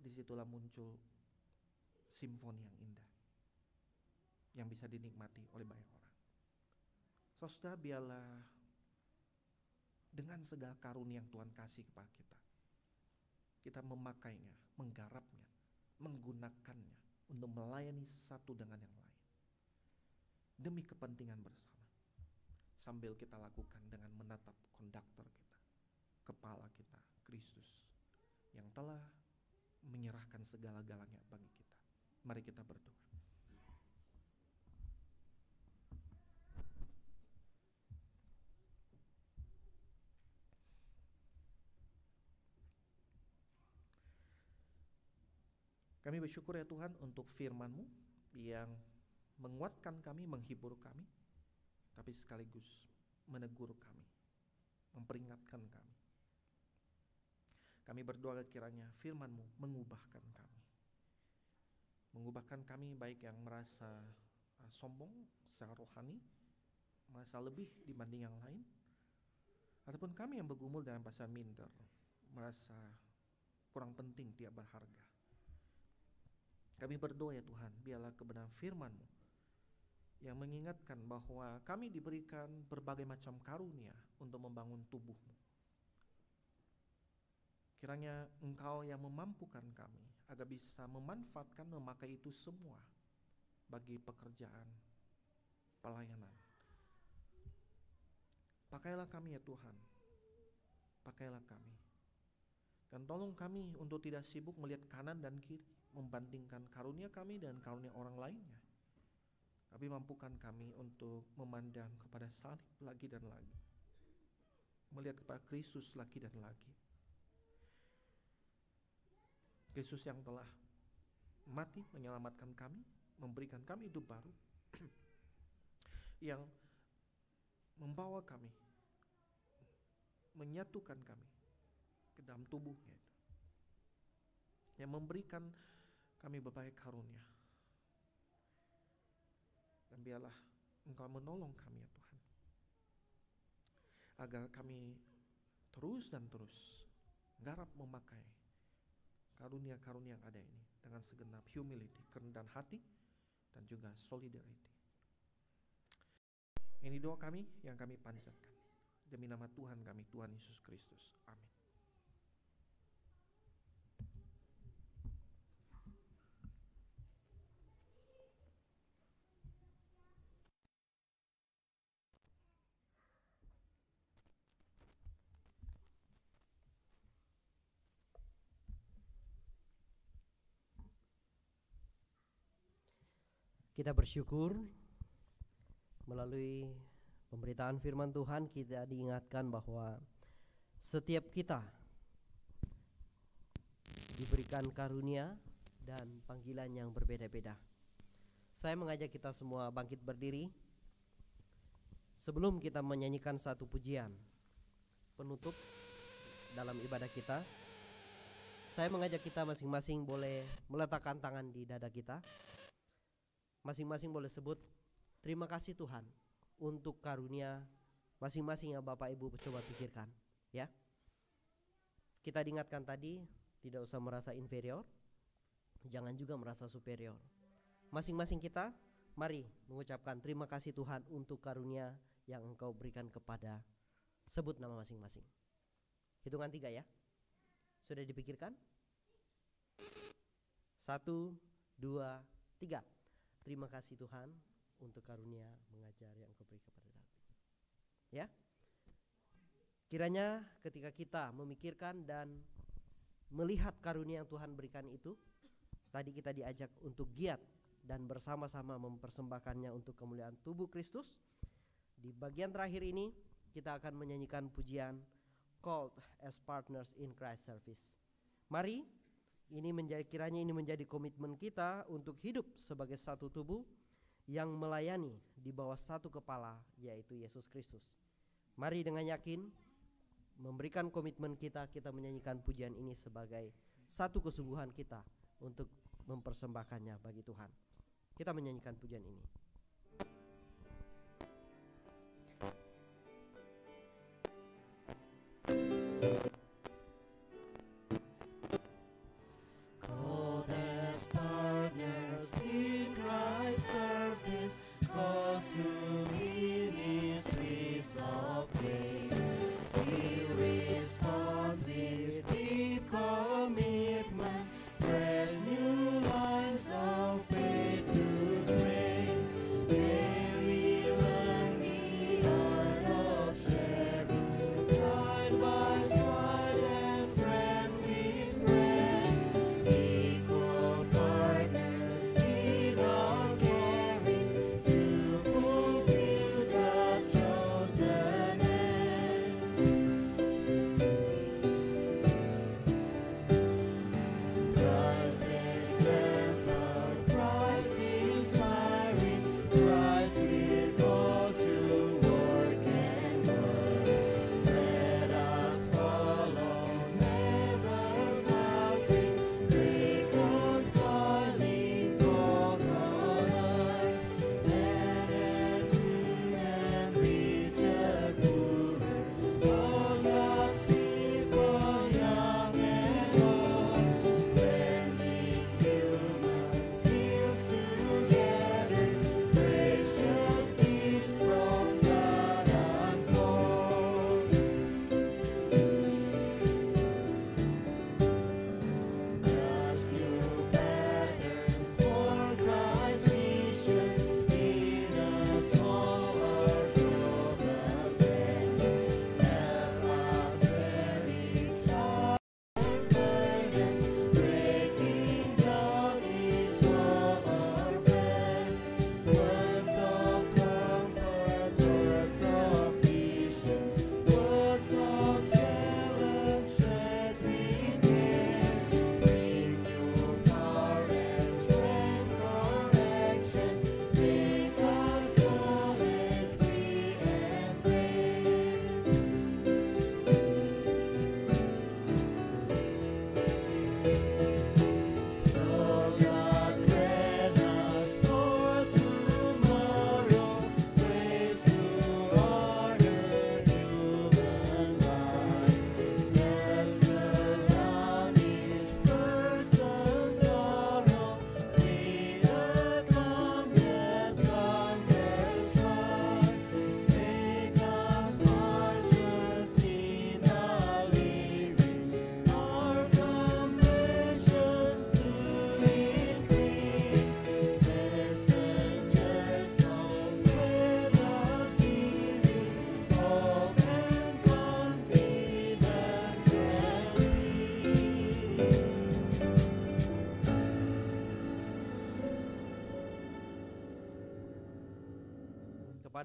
F: disitulah muncul simfoni yang indah yang bisa dinikmati oleh banyak orang. Saudara, biarlah dengan segala karunia yang Tuhan kasih kepada kita, kita memakainya, menggarapnya, menggunakannya untuk melayani satu dengan yang lain demi kepentingan bersama, sambil kita lakukan dengan menatap konduktor kita, kepala kita, Kristus, yang telah menyerahkan segala-galanya bagi kita. Mari kita berdoa. Kami bersyukur ya Tuhan untuk firman-Mu yang menguatkan kami, menghibur kami, tapi sekaligus menegur kami, memperingatkan kami. Kami berdoa kiranya firman-Mu mengubahkan kami. Mengubahkan kami baik yang merasa sombong secara rohani, merasa lebih dibanding yang lain, ataupun kami yang bergumul dalam bahasa minder, merasa kurang penting, tidak berharga. Kami berdoa ya Tuhan, biarlah kebenaran firman-Mu yang mengingatkan bahwa kami diberikan berbagai macam karunia untuk membangun tubuh-Mu. Kiranya Engkau yang memampukan kami agar bisa memanfaatkan, memakai itu semua bagi pekerjaan pelayanan. Pakailah kami ya Tuhan, pakailah kami. Dan tolong kami untuk tidak sibuk melihat kanan dan kiri, membandingkan karunia kami dan karunia orang lainnya. Tapi mampukan kami untuk memandang kepada salib lagi dan lagi, melihat kepada Kristus lagi dan lagi. Kristus yang telah mati menyelamatkan kami, memberikan kami hidup baru, yang membawa kami, menyatukan kami ke dalam tubuhnya itu, yang memberikan kami berbagai karunia. Dan biarlah Engkau menolong kami ya Tuhan, agar kami terus dan terus garap memakai karunia-karunia yang ada ini dengan segenap humility, kerendahan hati, dan juga solidarity. Ini doa kami yang kami panjatkan demi nama Tuhan kami, Tuhan Yesus Kristus. Amin.
D: Kita bersyukur melalui pemberitaan firman Tuhan kita diingatkan bahwa setiap kita diberikan karunia dan panggilan yang berbeda-beda. Saya mengajak kita semua bangkit berdiri sebelum kita menyanyikan satu pujian penutup dalam ibadah kita. Saya mengajak kita masing-masing boleh meletakkan tangan di dada kita. Masing-masing boleh sebut terima kasih Tuhan untuk karunia masing-masing yang Bapak Ibu coba pikirkan, ya. Kita diingatkan tadi tidak usah merasa inferior, jangan juga merasa superior. Masing-masing kita mari mengucapkan terima kasih Tuhan untuk karunia yang Engkau berikan kepada, sebut nama masing-masing. Hitungan 3 ya. Sudah dipikirkan? 1, 2, 3. Terima kasih Tuhan untuk karunia mengajar yang Engkau beri kepada kami. Ya. Kiranya ketika kita memikirkan dan melihat karunia yang Tuhan berikan itu, tadi kita diajak untuk giat dan bersama-sama mempersembahkannya untuk kemuliaan tubuh Kristus. Di bagian terakhir ini kita akan menyanyikan pujian Called as Partners in Christ Service. Mari kiranya ini menjadi komitmen kita untuk hidup sebagai satu tubuh yang melayani di bawah satu kepala, yaitu Yesus Kristus. Mari dengan yakin memberikan komitmen kita menyanyikan pujian ini sebagai satu kesungguhan kita untuk mempersembahkannya bagi Tuhan. Kita menyanyikan pujian ini.
E: Called as partners in Christ's service, called to ministries of grace. We respond with deep commitment, fresh new lines of faith to trace. May we learn the art of sharing side by side.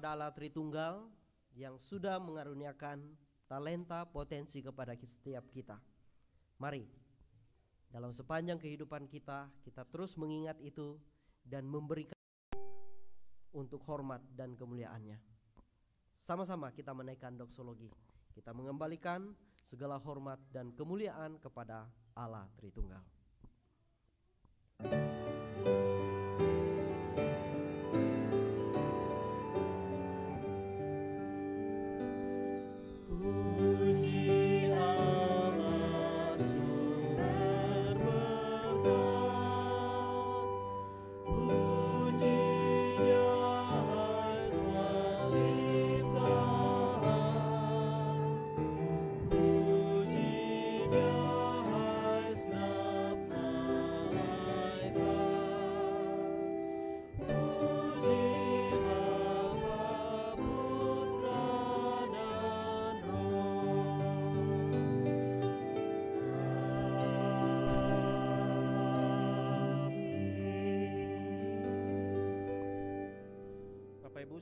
D: kepada Allah Tritunggal yang sudah mengaruniakan talenta potensi kepada setiap kita. Mari, dalam sepanjang kehidupan kita, kita terus mengingat itu dan memberikan untuk hormat dan kemuliaannya. Sama-sama kita menaikkan doksologi. Kita mengembalikan segala hormat dan kemuliaan kepada Allah Tritunggal.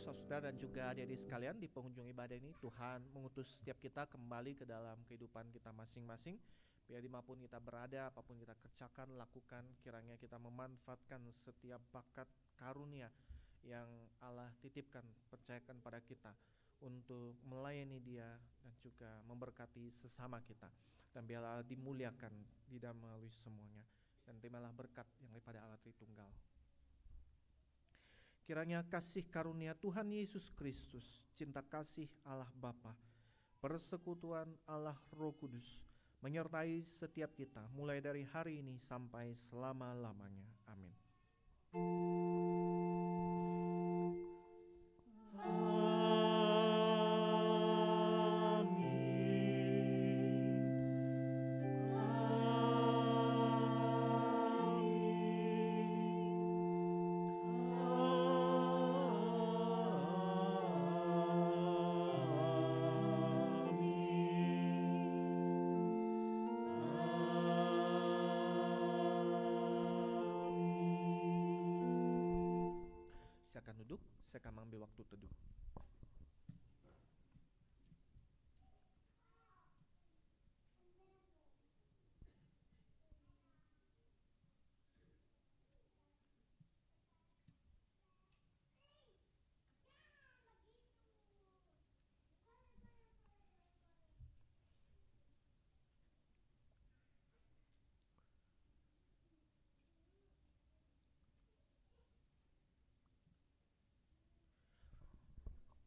F: Saudara dan juga adik-adik sekalian, di penghujung ibadah ini Tuhan mengutus setiap kita kembali ke dalam kehidupan kita masing-masing. Biar dimanapun kita berada, apapun kita kerjakan, lakukan, kiranya kita memanfaatkan setiap bakat karunia yang Allah titipkan, percayakan pada kita untuk melayani Dia dan juga memberkati sesama kita. Dan biarlah Allah dimuliakan di dalam melalui semuanya, dan terimalah berkat yang daripada Allah Tritunggal. Kiranya kasih karunia Tuhan Yesus Kristus, cinta kasih Allah Bapa, persekutuan Allah Roh Kudus menyertai setiap kita mulai dari hari ini sampai selama-lamanya. Amin. Silakan duduk, saya akan mengambil waktu teduh.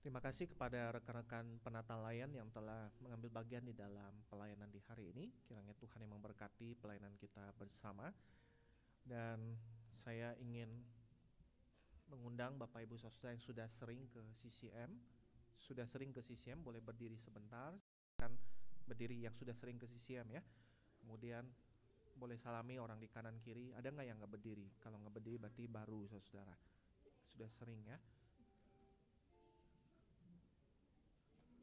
F: Terima kasih kepada rekan-rekan penata layan yang telah mengambil bagian di dalam pelayanan di hari ini. Kiranya Tuhan yang memberkati pelayanan kita bersama. Dan saya ingin mengundang Bapak Ibu Saudara yang sudah sering ke CCM, boleh berdiri sebentar. Kan berdiri yang sudah sering ke CCM ya. Kemudian boleh salami orang di kanan kiri. Ada nggak yang nggak berdiri? Kalau nggak berdiri berarti baru saudara. Sudah sering ya.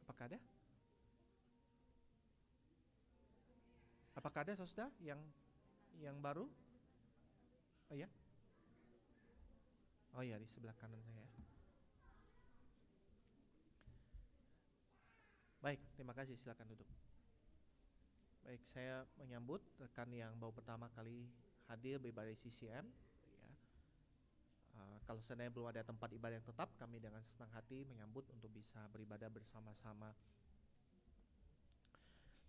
F: Apakah ada? Apakah ada saudara yang baru? Oh ya? Oh ya, di sebelah kanan saya. Baik, terima kasih, silakan duduk. Baik, saya menyambut rekan yang baru pertama kali hadir beribadah CCM. Kalau seandainya belum ada tempat ibadah yang tetap, kami dengan senang hati menyambut untuk bisa beribadah bersama-sama.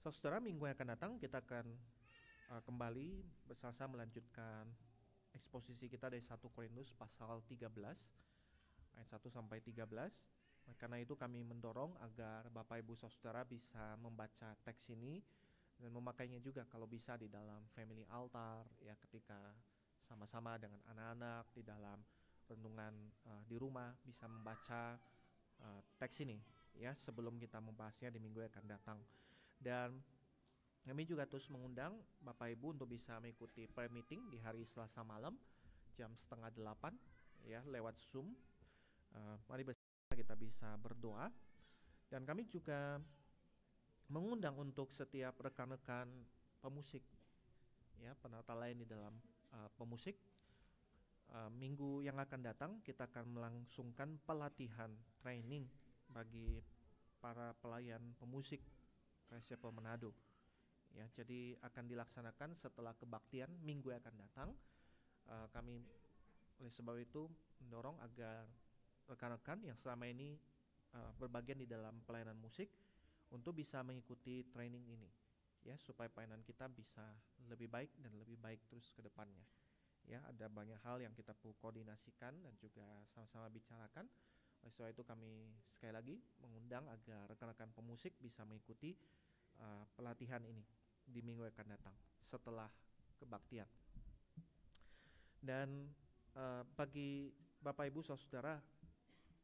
F: Saudara, minggu yang akan datang kita akan kembali bersama-sama melanjutkan eksposisi kita dari 1 Korintus pasal 13 ayat 1 sampai 13. Karena itu kami mendorong agar Bapak Ibu Saudara bisa membaca teks ini dan memakainya juga kalau bisa di dalam family altar ya, ketika sama-sama dengan anak-anak di dalam renungan di rumah bisa membaca teks ini ya sebelum kita membahasnya di minggu yang akan datang. Dan kami juga terus mengundang Bapak Ibu untuk bisa mengikuti prayer meeting di hari Selasa malam jam 7:30 ya lewat Zoom. Mari bersama kita bisa berdoa. Dan kami juga mengundang untuk setiap rekan-rekan pemusik ya, penata lain di dalam pemusik minggu yang akan datang kita akan melangsungkan pelatihan training bagi para pelayan pemusik Christ Chapel Manado. Ya, jadi akan dilaksanakan setelah kebaktian minggu yang akan datang. Kami oleh sebab itu mendorong agar rekan-rekan yang selama ini berbagian di dalam pelayanan musik untuk bisa mengikuti training ini, ya, supaya pelayanan kita bisa lebih baik dan lebih baik terus ke depannya. Ya, ada banyak hal yang kita perlu koordinasikan dan juga sama-sama bicarakan. Oleh sebab itu kami sekali lagi mengundang agar rekan-rekan pemusik bisa mengikuti pelatihan ini di minggu yang akan datang setelah kebaktian. Dan bagi Bapak Ibu Saudara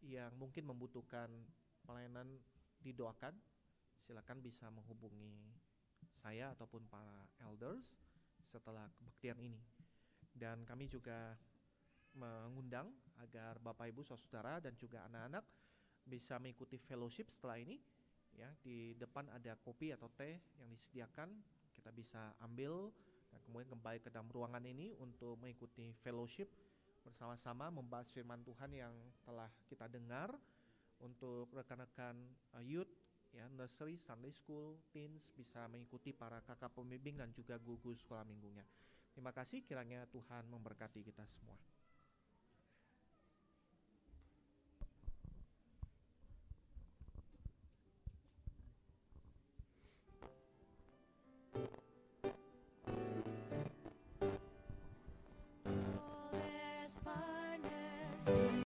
F: yang mungkin membutuhkan pelayanan didoakan, silakan bisa menghubungi saya ataupun para elders setelah kebaktian ini. Dan kami juga mengundang agar Bapak Ibu Saudara dan juga anak-anak bisa mengikuti fellowship setelah ini. Ya, di depan ada kopi atau teh yang disediakan, kita bisa ambil dan kemudian kembali ke dalam ruangan ini untuk mengikuti fellowship bersama-sama membahas firman Tuhan yang telah kita dengar. Untuk rekan-rekan youth, ya, nursery, Sunday school, teens bisa mengikuti para kakak pembimbing dan juga guru sekolah minggunya. Terima kasih, kiranya Tuhan memberkati kita semua.